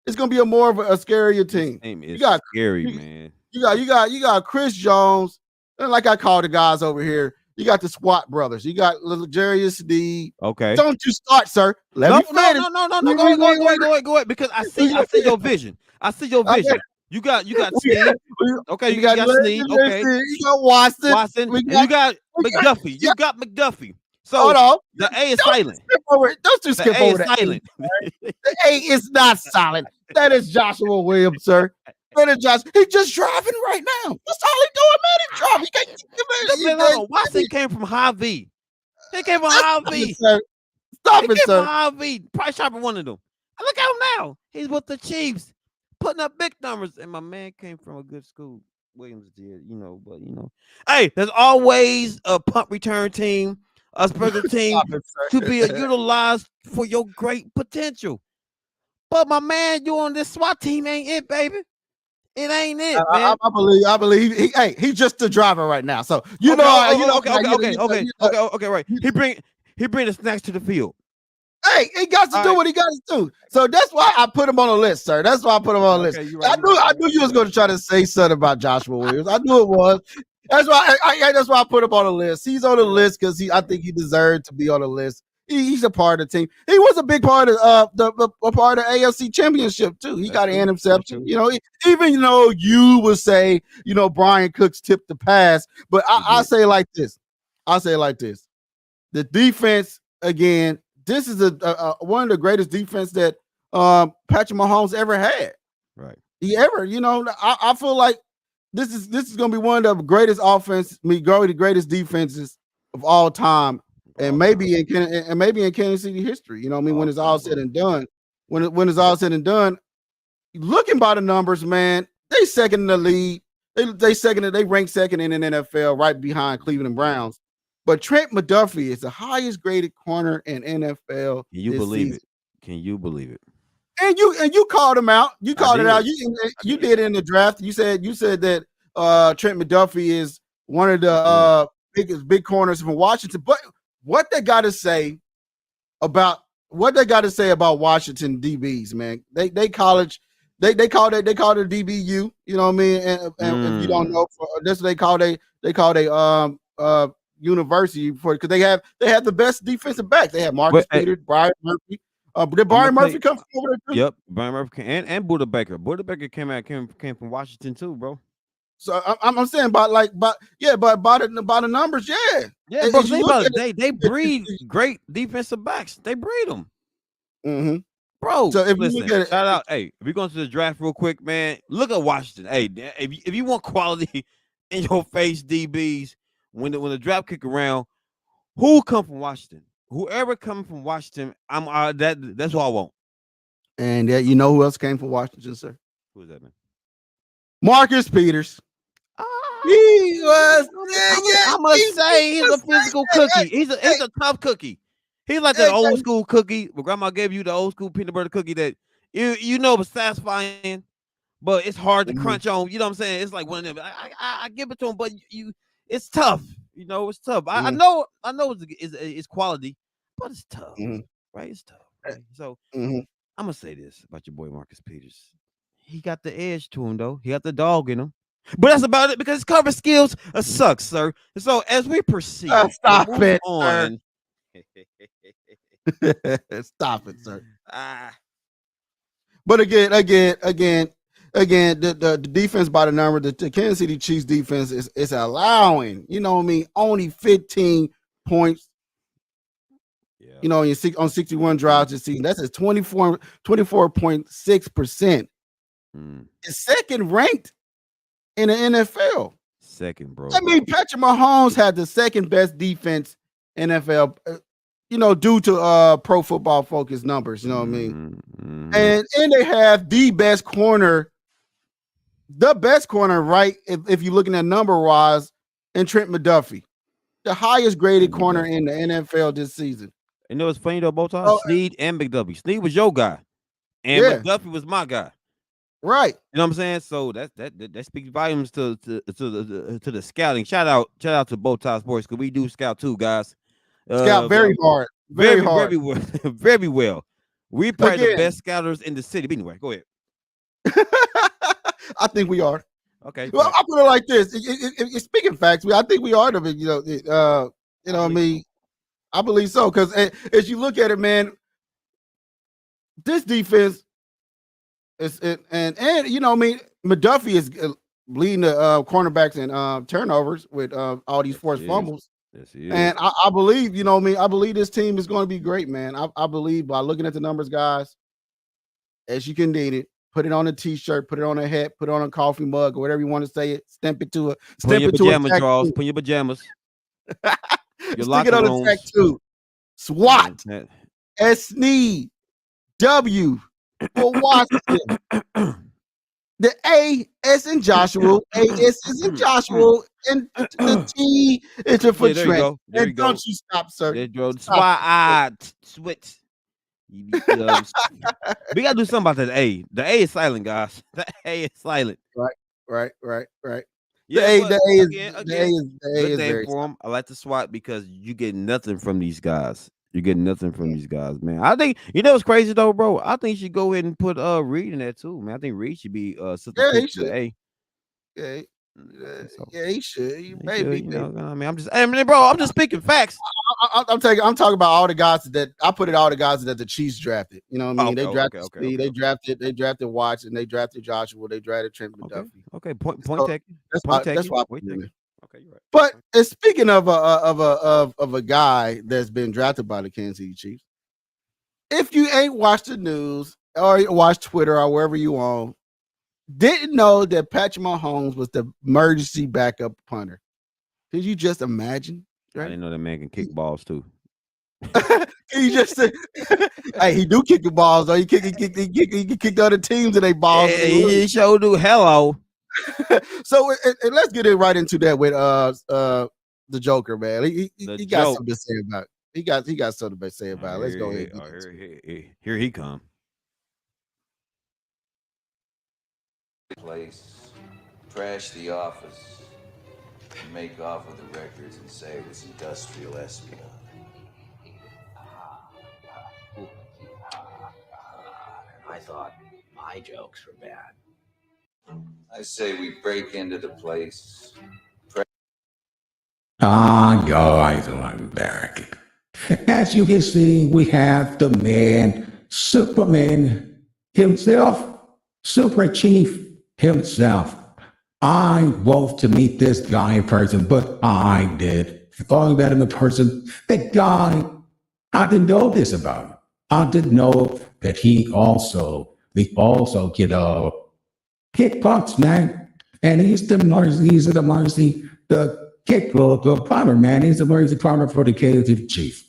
[SPEAKER 4] It's going to be more of a scarier team.
[SPEAKER 5] You got scary, man.
[SPEAKER 4] You got Chris Jones, and like I call the guys over here. You got the SWAT brothers. You got little Jarius D.
[SPEAKER 5] Okay.
[SPEAKER 4] Don't you start, sir. Let me finish.
[SPEAKER 5] No. Go ahead. Because I see your vision. I see your vision. You got Steve. Okay, you got Steve. Okay.
[SPEAKER 4] You got Watson.
[SPEAKER 5] You got McDuffie. You got McDuffie. So
[SPEAKER 4] hold on.
[SPEAKER 5] The A is silent.
[SPEAKER 4] Don't you skip over the
[SPEAKER 5] silent.
[SPEAKER 4] The A is not silent. That is Joshua Williams, sir. That is Josh. He's just driving right now. That's all he's doing, man. He's driving. He can't.
[SPEAKER 5] Watson came from High V. He came from High V.
[SPEAKER 4] Stop it, sir.
[SPEAKER 5] High V. Price Chopper one of them. Look at him now. He's with the Chiefs, putting up big numbers. And my man came from a good school. Williams did, but hey, there's always a punt return team, a special team to be utilized for your great potential. But my man, you on this SWAT team ain't it, baby. It ain't it, man.
[SPEAKER 4] I believe he's just the driver right now. So okay,
[SPEAKER 5] right. He bring the snacks to the field.
[SPEAKER 4] Hey, he got to do what he got to do. So that's why I put him on the list, sir. That's why I put him on the list. Right, I knew you was going to try to say something about Joshua Williams. I knew it was. That's why I put him on the list. He's on the list because I think he deserved to be on the list. He's a part of the team. He was a big part of a part of the AFC Championship too. He got an interception. Even though you would say, Brian Cooks tipped the pass, but I say it like this. The defense again. This is a one of the greatest defense that Patrick Mahomes ever had.
[SPEAKER 5] Right.
[SPEAKER 4] I feel like this is going to be one of the greatest the greatest defenses of all time. And maybe in Kansas City history, when it's all said and done, when it's all said and done, looking by the numbers, man, they second in the league. They rank second in the NFL, right behind Cleveland Browns. But Trent McDuffie is the highest graded corner in NFL.
[SPEAKER 5] Can you believe it? Can you believe it?
[SPEAKER 4] And you called him out. You called it out. You did it in the draft. You said that Trent McDuffie is one of the big corners from Washington. But what they got to say about Washington DBs, man? They college. They call it DBU. You know what I mean? And if you don't know, that's what they call they university because they have the best defensive backs. They have Marcus Peters, Brian Murphy. Did Brian Murphy come from over there too?
[SPEAKER 5] Yep, Brian Murphy and Buda Baker. Buda Baker came from Washington too, bro.
[SPEAKER 4] So I'm saying by the numbers, yeah.
[SPEAKER 5] But they breed great defensive backs. They breed them.
[SPEAKER 4] Mm-hmm.
[SPEAKER 5] Bro,
[SPEAKER 4] so if
[SPEAKER 5] listen,
[SPEAKER 4] you look at it,
[SPEAKER 5] shout out. Hey, if we go to the draft real quick, man, look at Washington. Hey, if you want quality in your face DBs, when the draft kick around, who come from Washington? Whoever coming from Washington, that's what I want.
[SPEAKER 4] And you know who else came from Washington, sir?
[SPEAKER 5] Who is that, man?
[SPEAKER 4] Marcus Peters.
[SPEAKER 5] He was. I must say he's a physical cookie. He's a tough cookie. He's like that old school cookie. But grandma gave you the old school peanut butter cookie that was satisfying, but it's hard to crunch on. You know what I'm saying? It's like one of them. I give it to him, but it's tough. It's tough. I know it's quality, but it's tough, right? It's tough. Right? So I'm gonna say this about your boy Marcus Peters. He got the edge to him, though. He got the dog in him. But that's about it because his cover skills suck, sir. And so as we proceed,
[SPEAKER 4] stop it on. Stop it, sir. But again, the defense by the number, the Kansas City Chiefs defense is allowing, only 15 points. Yeah. On 61 drives this season. That's a 24.6%. It's second ranked in the NFL.
[SPEAKER 5] Second, bro.
[SPEAKER 4] I mean, Patrick Mahomes had the second best defense NFL, due to Pro Football Focus numbers, you know what I mean? And they have the best corner, right? If you're looking at number wise, in Trent McDuffie, the highest graded corner in the NFL this season.
[SPEAKER 5] You know what's funny though, BowTie? Snead and McDuffie. Snead was your guy, and McDuffie was my guy.
[SPEAKER 4] Right.
[SPEAKER 5] You know what I'm saying? So that speaks volumes to the scouting. Shout out to BowTie Sports, because we do scout too, guys.
[SPEAKER 4] Scout very hard. Very hard.
[SPEAKER 5] Very well. We probably the best scouters in the city. But anyway, go ahead.
[SPEAKER 4] I think we are.
[SPEAKER 5] Okay.
[SPEAKER 4] Well, I put it like this. Speaking facts, I think we are what I mean? I believe so, because as you look at it, man, this defense is McDuffie is leading the cornerbacks in turnovers with all these forced fumbles.
[SPEAKER 5] Yes, he is.
[SPEAKER 4] And I believe, I believe this team is going to be great, man. I believe by looking at the numbers, guys, as you can need it, put it on a t-shirt, put it on a hat, put it on a coffee mug, or whatever you want to say it, stamp it to a
[SPEAKER 5] put your pajamas, Charles. Put your pajamas.
[SPEAKER 4] Stick it on a track too. SWAT. Snead. W. For Washington. The A is in Joshua. A-S is in Joshua. And the T is for Trent. And don't you stop, sir.
[SPEAKER 5] Switch. We gotta do something about that A. The A is silent, guys. The A is silent.
[SPEAKER 4] Right.
[SPEAKER 5] Yeah,
[SPEAKER 4] the A is very
[SPEAKER 5] for him. I like the SWAT because you get nothing from these guys. You get nothing from these guys, man. I think what's crazy though, bro. I think you should go ahead and put Reed in there too, man. I think Reed should be
[SPEAKER 4] he should.
[SPEAKER 5] A.
[SPEAKER 4] Yeah, he should. Maybe.
[SPEAKER 5] I mean, I'm just speaking facts.
[SPEAKER 4] I'm talking about all the guys that I put it. All the guys that the Chiefs drafted. You know what I mean? They drafted Steve. They drafted Watts, and they drafted Joshua. They drafted Trent McDuffie.
[SPEAKER 5] Okay. Point taken.
[SPEAKER 4] That's why I put it in.
[SPEAKER 5] Okay, you're right.
[SPEAKER 4] But speaking of a guy that's been drafted by the Kansas City Chiefs, if you ain't watched the news or watched Twitter or wherever you on, didn't know that Patrick Mahomes was the emergency backup punter. Could you just imagine?
[SPEAKER 5] Right? I didn't know that man can kick balls too.
[SPEAKER 4] He just hey, he do kick the balls though. He kicked other teams and they balls.
[SPEAKER 5] He sure do. Hello.
[SPEAKER 4] So and let's get it right into that with the Joker, man. He got something to say about it. He got something to say about it. Let's go ahead.
[SPEAKER 5] Here he come.
[SPEAKER 6] Place, trash the office, make off with the records and say it was industrial espionage.
[SPEAKER 7] I thought my jokes were bad.
[SPEAKER 6] I say we break into the place.
[SPEAKER 8] Guys, I'm back. As you can see, we have the man, Superman himself, Super Chief himself. I woke to meet this guy in person, but I did. All that in the person, that guy, I didn't know this about him. I didn't know that he also get kick punts, man. And he's the kick the punter, man. He's the emergency punter for the Kansas City Chiefs.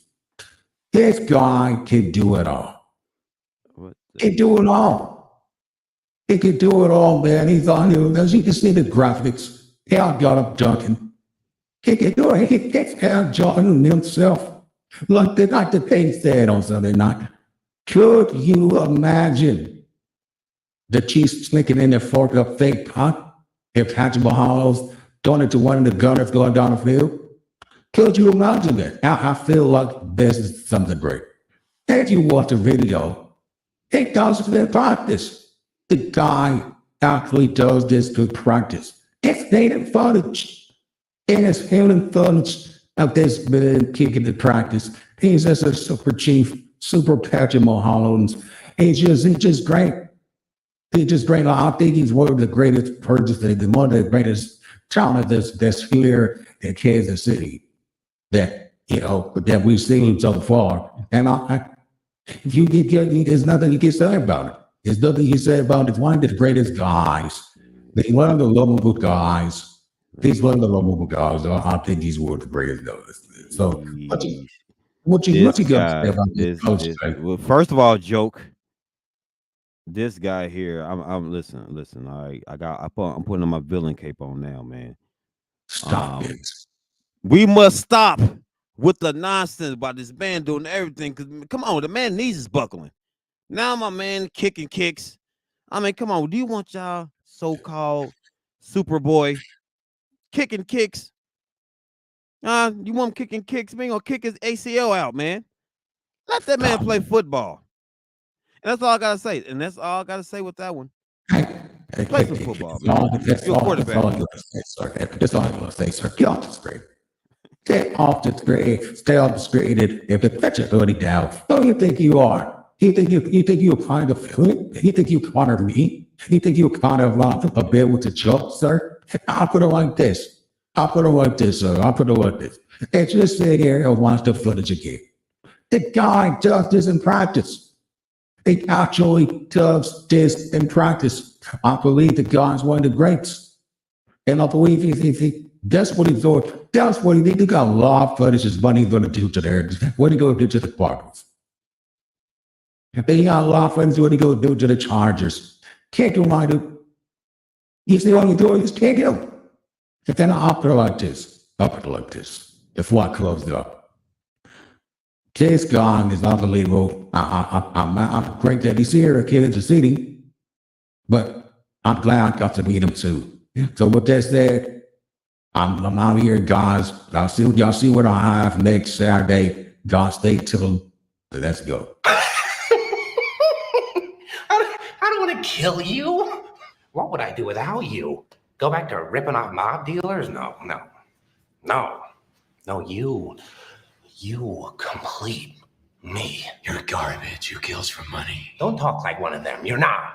[SPEAKER 8] This guy can do it all. He can do it all. He can do it all, man. He's on you. As you can see the graphics, he got him dunking. He can do it. He gets out Jordan himself. Like the thing said on Sunday night. Could you imagine the Chiefs sneaking in their fork up fake punt if Patrick Mahomes doing it to one of the gunners going down the field? Could you imagine that? I feel like this is something great. If you watch the video, it does to practice. The guy actually does this to practice. It's native footage. It is hidden footage of this man kicking the practice. He's just a super chief, super Patrick Mahomes. He's just great. He just great. I think he's one of the greatest purchases, one of the greatest talent that's here in Kansas City that that we've seen so far. And there's nothing you can say about it. There's nothing you can say about it. He's one of the greatest guys. He's one of the lovable guys. He's one of the lovable guys. I think he's one of the greatest guys. So what you got to say about this coach?
[SPEAKER 5] Well, first of all, joke. This guy here, I'm listen. All right, I'm putting on my villain cape on now, man.
[SPEAKER 8] Stop it.
[SPEAKER 5] We must stop with the nonsense about this man doing everything. Cause come on, the man needs his buckling. Now my man kicking kicks. I mean, come on. Do you want y'all so-called Superboy kicking kicks? You want him kicking kicks? Man, gonna kick his ACL out, man. Let that man play football. And that's all I gotta say. And that's all I gotta say with that one. Play some football, man.
[SPEAKER 8] That's all I'm gonna say, sir. That's all I'm gonna say, sir. Get off the screen. Stay off the screen. Stay off the screen. If it lets your ability down, who do you think you are? You think you're kind of feeling? You think you're kind of me? You think you're kind of a bit with the joke, sir? I'll put it like this. Sir. I'll put it like this. And just sit here and watch the footage again. The guy does this in practice. He actually does this in practice. I believe the guy's one of the greats. And I believe that's what he's doing. That's what he needs. He got a lot of footage. Is what he's going to do to the what he going to do to the Cardinals. He got a lot of footage. What he going to do to the Chargers. Can't do my dude. He's the only doing this. Can't do. And then I'll put it like this. Before I close it up. This guy is unbelievable. I'm great that he's here at Kansas City, but I'm glad I got to meet him too. So with that said, I'm out here, guys. Y'all see what I have next Saturday. God stay till. Let's go.
[SPEAKER 7] I don't want to kill you. What would I do without you? Go back to ripping off mob dealers? No. You complete me.
[SPEAKER 9] You're garbage. You kills for money.
[SPEAKER 7] Don't talk like one of them. You're not.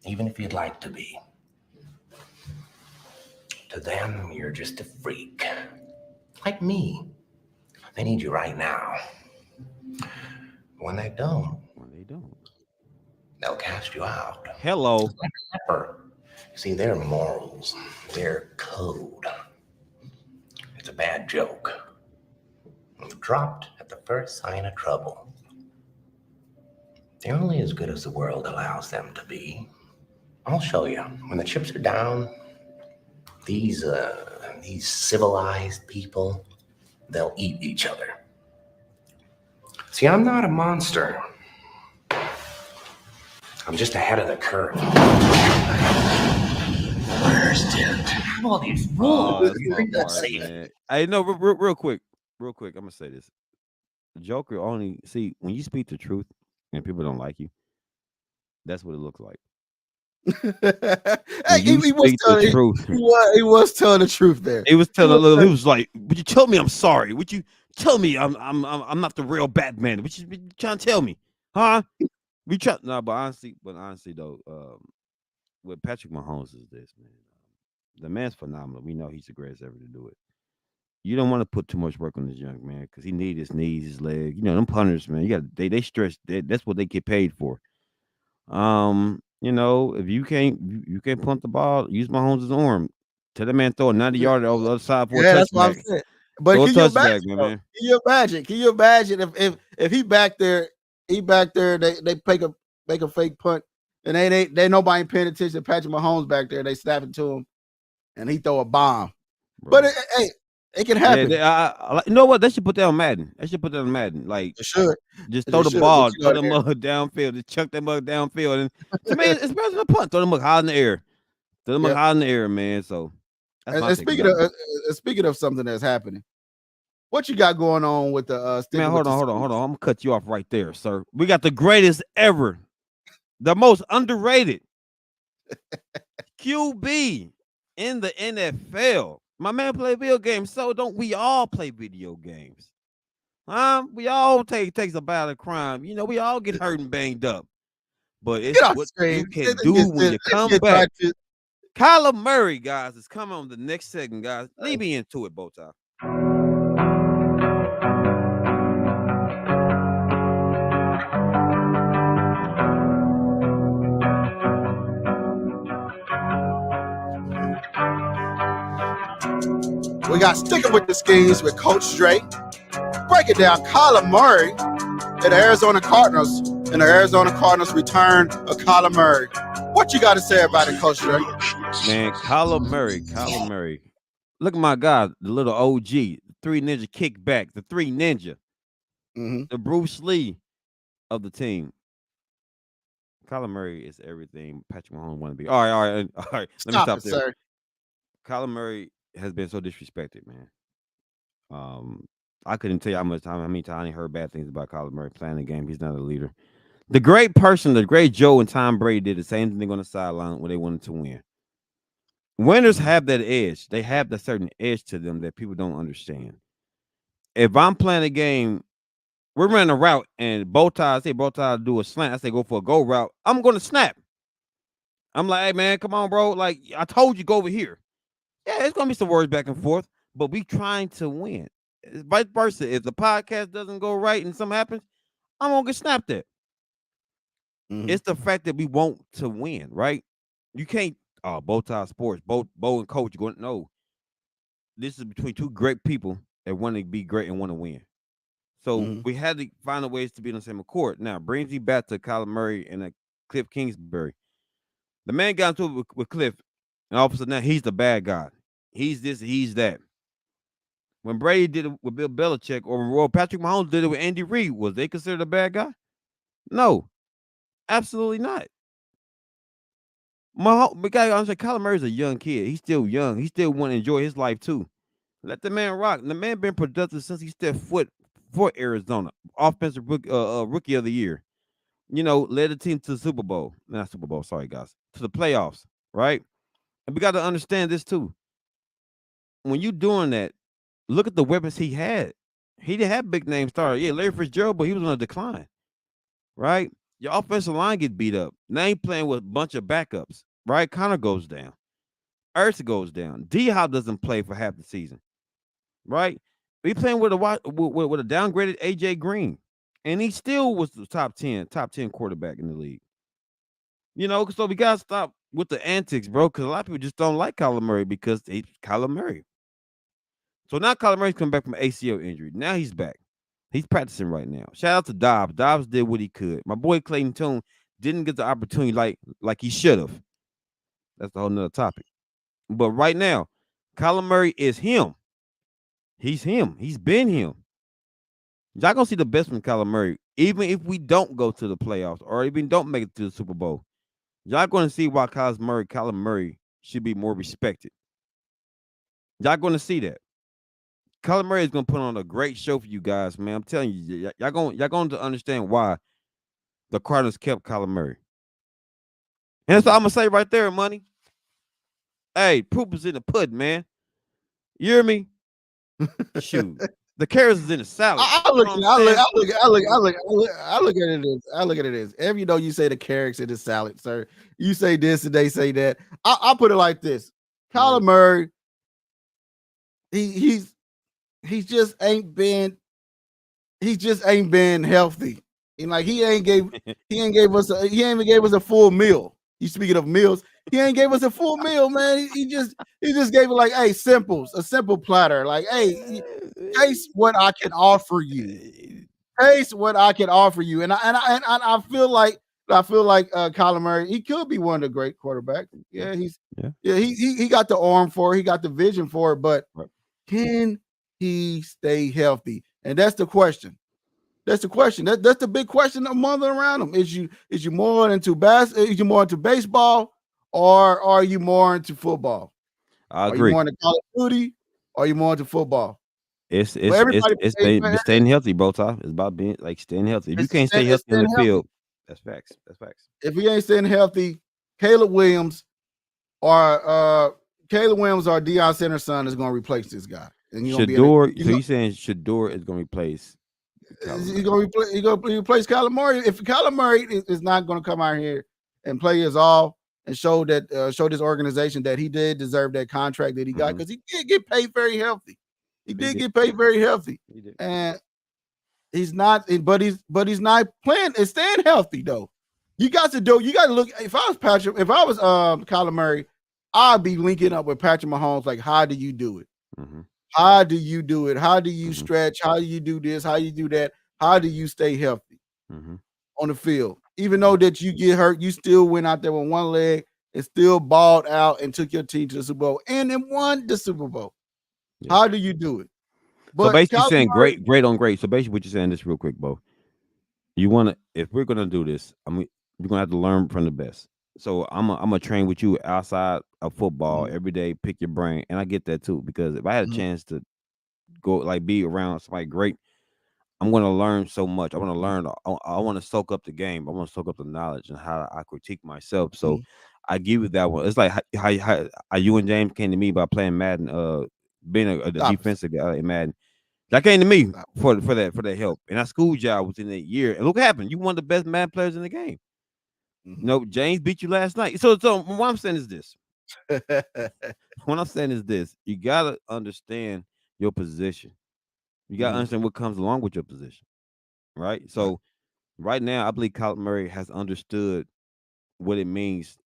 [SPEAKER 7] Even if you'd like to be. To them, you're just a freak. Like me. They need you right now. When they don't, they'll cast you out.
[SPEAKER 5] Hello.
[SPEAKER 7] See, their morals, their code. It's a bad joke. Dropped at the first sign of trouble. They're only as good as the world allows them to be. I'll show you. When the chips are down, these civilized people, they'll eat each other. See, I'm not a monster. I'm just ahead of the curve.
[SPEAKER 9] Where's it?
[SPEAKER 7] All these rules.
[SPEAKER 5] Hey, no, real quick. I'm gonna say this. Joker only see when you speak the truth and people don't like you. That's what it looks like.
[SPEAKER 4] Hey, he was telling the truth. He was telling the truth there.
[SPEAKER 5] He was telling. He was like, "Would you tell me I'm sorry? Would you tell me I'm not the real Batman? What you trying to tell me, huh? We try no, but honestly though, what Patrick Mahomes is this man. The man's phenomenal. We know he's the greatest ever to do it. You don't want to put too much work on this young man because he needs his knees, his legs. You know, them punters, man. You got they stretch. That's what they get paid for. You know, if you can't punt the ball, use Mahomes' arm. Tell that man throw a 90-yarder over the other side for a touchback. That's what I'm saying.
[SPEAKER 4] But can you imagine if he back there, they make a fake punt, and they nobody paying attention to Patrick Mahomes back there. They snap it to him, and he throw a bomb. Bro. But it can happen.
[SPEAKER 5] Yeah, you know what? They should put that on Madden. Like, just throw the ball, throw the mug downfield, just chuck that mug downfield. And to me, it's better than a punt. Throw the mug high in the air. Throw the mug high in the air, man. So,
[SPEAKER 4] and speaking of something that's happening, what you got going on with the
[SPEAKER 5] man? Hold on. I'm gonna cut you off right there, sir. We got the greatest ever, the most underrated QB in the NFL. My man play video games, so don't we all play video games? We all takes a battle of crime. You know, we all get hurt and banged up. but it's what you can do when you come back. Kyler Murray, guys, is coming on the next segment, guys. Lead me into it, BowTie.
[SPEAKER 4] We got sticking with the schemes with Coach Dre. Break it down. Kyler Murray and the Arizona Cardinals. And the Arizona Cardinals return of Kyler Murray. What you got to say about it, Coach Dre?
[SPEAKER 5] Man, Kyler Murray. Look at my guy, the little OG, the 3 Ninja kickback, the 3 Ninja, the Bruce Lee of the team. Kyler Murray is everything Patrick Mahomes want to be. All right. Let me stop there. Sir. Kyler Murray has been so disrespected, man. I couldn't tell you how many times I heard bad things about Kyler Murray playing the game. He's not a leader. The great Joe and Tom Brady did the same thing on the sideline when they wanted to win. Winners have that edge. They have that certain edge to them that people don't understand. If I'm playing a game, we're running a route, and BowTie do a slant. I say go for a go route. I'm going to snap. I'm like, hey, man, come on, bro. Like, I told you, go over here. Yeah, it's going to be some words back and forth, but we trying to win. It's vice versa. If the podcast doesn't go right and something happens, I'm going to get snapped at. It's the fact that we want to win, right? You can't, BowTie Sports, Bo and Coach going, no. This is between 2 great people that want to be great and want to win. So we had to find a ways to be on the same accord. Now, brings me back to Kyler Murray and Cliff Kingsbury. The man got into it with Cliff, and all of a sudden now he's the bad guy. He's this, he's that. When Brady did it with Bill Belichick or Patrick Mahomes did it with Andy Reid, was they considered a bad guy? No, absolutely not. Kyler Murray's a young kid. He's still young. He still want to enjoy his life too. Let the man rock. The man been productive since he stepped foot for Arizona. Offensive rookie of the year. You know, led the team to the Super Bowl. Not Super Bowl, sorry guys. To the playoffs, right? And we got to understand this too. When you doing that, look at the weapons he had. He didn't have big name stars. Yeah, Larry Fitzgerald, but he was on a decline, right? Your offensive line get beat up. Now he playing with a bunch of backups, right? Connor goes down. Ertz goes down. D-Hop doesn't play for half the season, right? We playing with a downgraded AJ Green, and he still was the top 10 quarterback in the league. You know, so we gotta stop with the antics, bro, because a lot of people just don't like Kyler Murray because he's Kyler Murray. So now Kyler Murray's coming back from an ACL injury. Now he's back. He's practicing right now. Shout out to Dobbs. Dobbs did what he could. My boy Clayton Tune didn't get the opportunity like he should have. That's a whole nother topic. But right now, Kyler Murray is him. He's him. He's been him. Y'all gonna see the best from Kyler Murray, even if we don't go to the playoffs or even don't make it to the Super Bowl. Y'all gonna see why Kyler Murray should be more respected. Y'all gonna see that. Kyler Murray is gonna put on a great show for you guys, man. I'm telling you, y'all going to understand why the Cardinals kept Kyler Murray. And that's all I'm gonna say right there, money. Hey, poop is in the pudding, man. You hear me? Shoot, the carrots is in the salad.
[SPEAKER 4] I look at it as every you say the carrots in the salad, sir. You say this and they say that. I'll put it like this: Kyler Murray, he just ain't been healthy. And like he ain't even gave us a full meal. You speaking of meals, he ain't gave us a full meal, man. He just gave it like, hey, a simple platter. Like, hey, taste what I can offer you. Taste what I can offer you. And I feel like Kyler Murray, he could be one of the great quarterbacks. Yeah, he got the arm for it, he got the vision for it, but can he stay healthy? And that's the question. That's the question. That's the big question among around him. Is you more into baseball, or are you more into football?
[SPEAKER 5] I agree.
[SPEAKER 4] Are you more into Call of Duty, or are you more into football?
[SPEAKER 5] It's staying healthy, BowTie. It's about being like staying healthy. If you can't stay healthy in the field, that's facts. That's facts.
[SPEAKER 4] If he ain't staying healthy, Caleb Williams or Deion Sanders' son is going to replace this guy. And
[SPEAKER 5] Shador, so you saying Shador is going to replace
[SPEAKER 4] He's going to replace Kyler Murray. If Kyler Murray is not going to come out here and play his all and show this organization that he did deserve that contract that he got, because he did get paid very healthy. He did get paid very healthy, and he's not. But he's not playing and staying healthy though. You got to look. If I was Kyler Murray, I'd be linking up with Patrick Mahomes. Like, how do you do it? How do you do it? How do you stretch? How do you do this? How do you do that? How do you stay healthy on the field? Even though that you get hurt, you still went out there with one leg and still balled out and took your team to the Super Bowl and then won the Super Bowl. Yeah. How do you do it?
[SPEAKER 5] But so basically saying great on great. So basically what you're saying this real quick, Bo. You want to, if we're going to do this, we're going to have to learn from the best. So I'm gonna train with you outside of football every day, pick your brain. And I get that too, because if I had a chance to go like be around somebody great, I'm going to learn so much. I want to learn. I want to soak up the game. I want to soak up the knowledge and how I critique myself. So I give you that one. It's like how you and James came to me by playing Madden, being a defensive guy in Madden. That came to me for that help. And I schooled y'all within that year. And look what happened. You one of the best Madden players in the game. You know, James beat you last night. So what I'm saying is this. What I'm saying is this. You got to understand your position. You got to understand what comes along with your position, right? So right now, I believe Kyler Murray has understood what it means,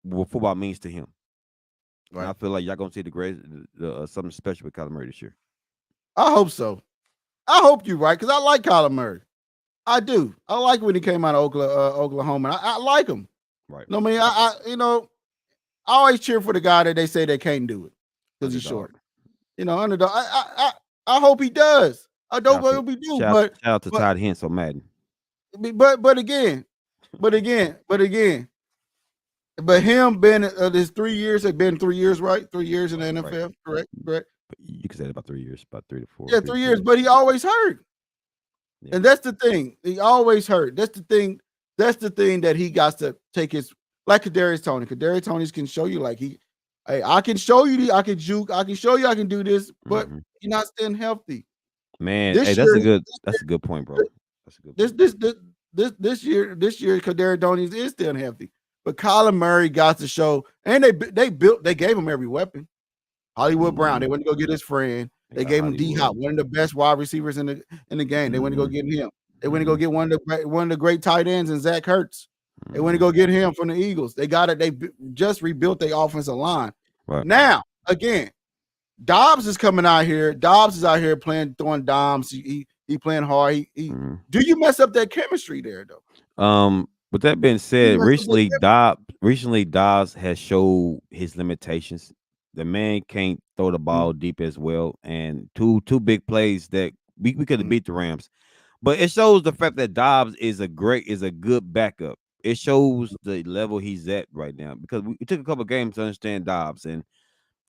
[SPEAKER 5] what football means to him. Right. And I feel like y'all going to see the great something special with Kyler Murray this year.
[SPEAKER 4] I hope so. I hope you're right, because I like Kyler Murray. I do. I like when he came out of Oklahoma. I like him.
[SPEAKER 5] Right.
[SPEAKER 4] No, I mean, I always cheer for the guy that they say they can't do it because he's short. Underdog. I hope he does. I don't hope he do.
[SPEAKER 5] Shout out to Todd Hense on Madden.
[SPEAKER 4] But him being his 3 years have been 3 years, right? 3 years in the NFL, correct?
[SPEAKER 5] You can say about 3 years, about 3 to 4.
[SPEAKER 4] Yeah, 3 years, but he always hurt. Yeah. And that's the thing. He always hurt. That's the thing. That's the thing that he got to take his, like Kadarius Toney. Kadarius Toney can show you, like, I can show you, I can juke, I can show you I can do this, but you're not staying healthy.
[SPEAKER 5] Man, that's a good point, bro. That's a good point.
[SPEAKER 4] This year, Kadarius Toney is still healthy. But Kyler Murray got to show, and they gave him every weapon. Hollywood Brown, they went to go get his friend. They gave him D-Hop, one of the best wide receivers in the game. They went to go get him. They went to go get one of the great tight ends in Zach Ertz. They went to go get him from the Eagles. They got it. They just rebuilt their offensive line. Right. Now, again, Dobbs is coming out here. Dobbs is out here throwing dimes. He playing hard. Do you mess up that chemistry there though?
[SPEAKER 5] With that being said, recently Dobbs has showed his limitations. The man can't throw the ball deep as well, and two big plays that we could have beat the Rams. But it shows the fact that Dobbs is a good backup. It shows the level he's at right now, because we took a couple of games to understand Dobbs, and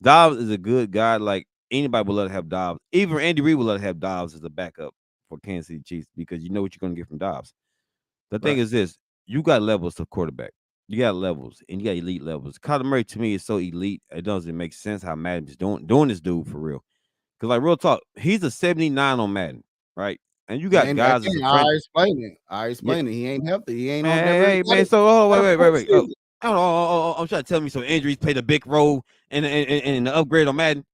[SPEAKER 5] Dobbs is a good guy. Like, anybody would love to have Dobbs. Even Andy Reid would love to have Dobbs as a backup for Kansas City Chiefs, because you know what you're going to get from Dobbs. The thing is this: you got levels to quarterback. You got levels, and you got elite levels. Kyler Murray, to me, is so elite. It doesn't make sense how Madden is doing this dude for real. Because, like, real talk, he's a 79 on Madden, right? And you got guys.
[SPEAKER 4] I explain it. He ain't healthy. He ain't.
[SPEAKER 5] Man. So, wait. Oh, I'm trying to tell me some injuries played a big role in the upgrade on Madden.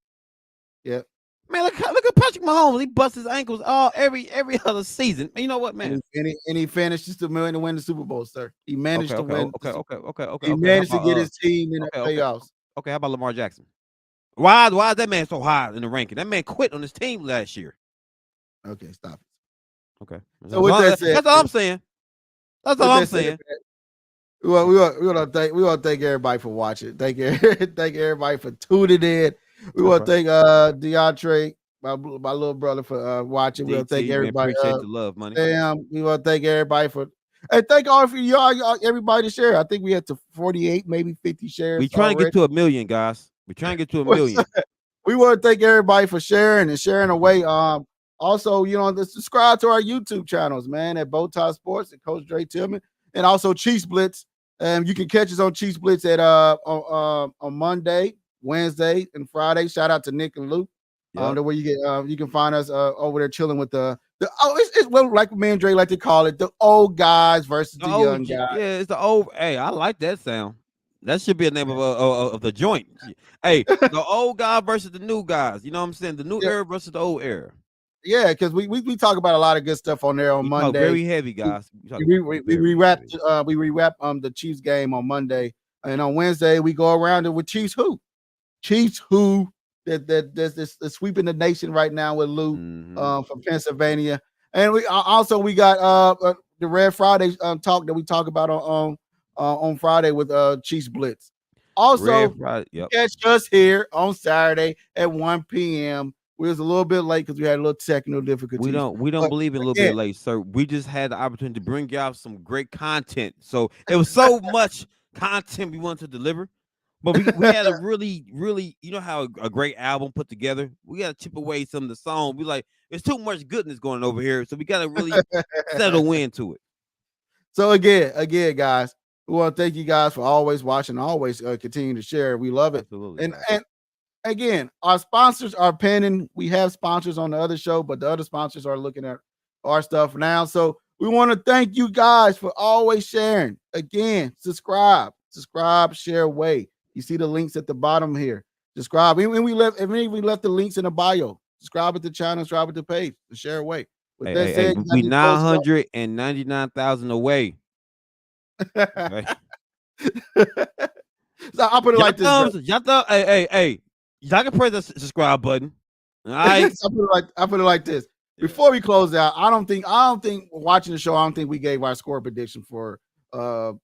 [SPEAKER 4] Yeah.
[SPEAKER 5] Man, look at Patrick Mahomes. He busts his ankles every other season. You know what, man?
[SPEAKER 4] And he finished to win the Super Bowl, sir. He managed to win.
[SPEAKER 5] Okay.
[SPEAKER 4] He managed to get his team in the playoffs.
[SPEAKER 5] Okay, how about Lamar Jackson? Why is that man so high in the ranking? That man quit on his team last year.
[SPEAKER 4] Okay, stop it.
[SPEAKER 5] Okay.
[SPEAKER 4] So with that said,
[SPEAKER 5] that's all I'm saying. That's all I'm saying.
[SPEAKER 4] We want to thank everybody for watching. Thank everybody for tuning in. We want to thank DeAndre, my little brother, for watching. We want to thank everybody.
[SPEAKER 5] Appreciate the love, money.
[SPEAKER 4] We want to thank everybody and thank all of y'all, everybody to share. I think we had to 48, maybe 50 shares.
[SPEAKER 5] We trying to get to 1 million, guys. We're trying to get to 1 million.
[SPEAKER 4] We want to thank everybody for sharing away. Also, subscribe to our YouTube channels, man, at BowTie Sports and Coach Dre Tillman, and also Chiefs Blitz. You can catch us on Chiefs Blitz at on Monday, Wednesday, and Friday. Shout out to Nick and Luke. Where you can find us over there chilling with the It's well, like me and Dre like to call it, the old guys versus the young guys.
[SPEAKER 5] Yeah, it's the old. Hey, I like that sound. That should be a name of the joint. Hey, the old guy versus the new guys. You know what I'm saying? The new era versus the old era.
[SPEAKER 4] Yeah, because we talk about a lot of good stuff on there on Monday.
[SPEAKER 5] Very heavy, guys.
[SPEAKER 4] We rewrap the Chiefs game on Monday, and on Wednesday we go around it with Chiefs who that's sweeping the nation right now with Lou from Pennsylvania, and we got the Red Friday talk that we talk about on Friday with Chiefs Blitz. Also, catch us here on Saturday at 1 p.m. We was a little bit late because we had a little technical difficulties.
[SPEAKER 5] We don't believe in a little bit late, sir. We just had the opportunity to bring y'all some great content. So it was so much content we wanted to deliver, but we had a really, you know how a great album put together. We got to chip away some of the songs. We like there's too much goodness going over here, so we got to really settle into it. So again, guys, we want to thank you guys for always watching, always continue to share. We love it. Absolutely. And again, our sponsors are pending. We have sponsors on the other show, but the other sponsors are looking at our stuff now. So we want to thank you guys for always sharing. Again, subscribe, share away. You see the links at the bottom here. Subscribe. We left the links in the bio. Subscribe at the channel, subscribe at the page, share away. With that said, we 999,000 away. Okay. So I'll put it like this. Hey. Y'all can press the subscribe button. All right. I put it like this. Before we close out, I don't think watching the show, I don't think we gave our score prediction for the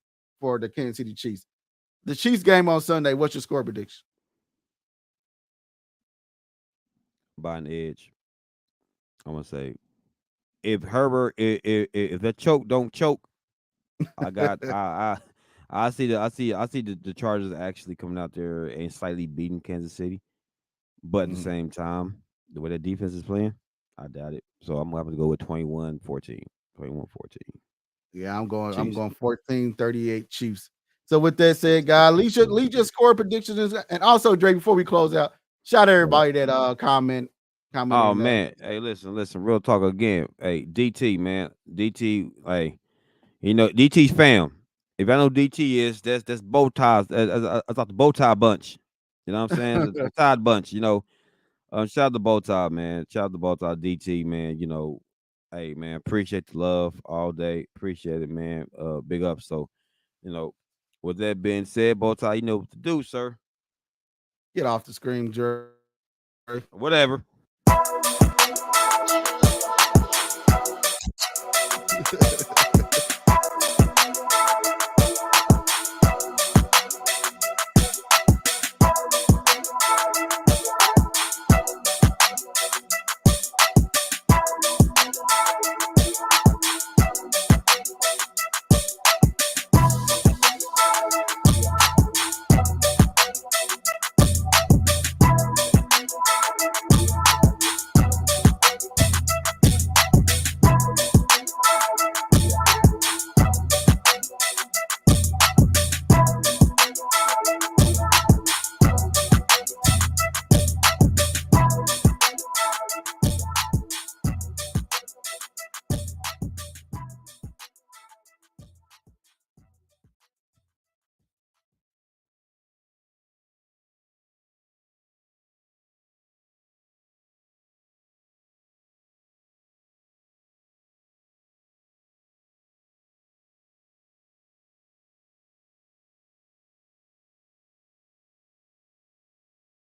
[SPEAKER 5] Kansas City Chiefs. The Chiefs game on Sunday, what's your score prediction? By an edge. I'm gonna say if Herbert, if that choke don't choke, I see the Chargers actually coming out there and slightly beating Kansas City. But at the same time, the way that defense is playing, I doubt it. So I'm going to go with 21-14. 21-14. Yeah, I'm going 14-38 Chiefs. So with that said, guys, leave your score predictions. And also, Drake, before we close out, shout out everybody that comment. Oh, man. Hey, listen, real talk again. Hey, DT, man. DT, hey, you know, DT's fam. If I know DT is, that's BowTie. I thought the BowTie bunch. You know what I'm saying? The Todd bunch, you know. Shout out to BowTie, man. Shout out to BowTie DT, man. You know, hey, man, appreciate the love all day. Appreciate it, man. Big up. So, you know, with that being said, BowTie, you know what to do, sir. Get off the screen, Jerry. Whatever.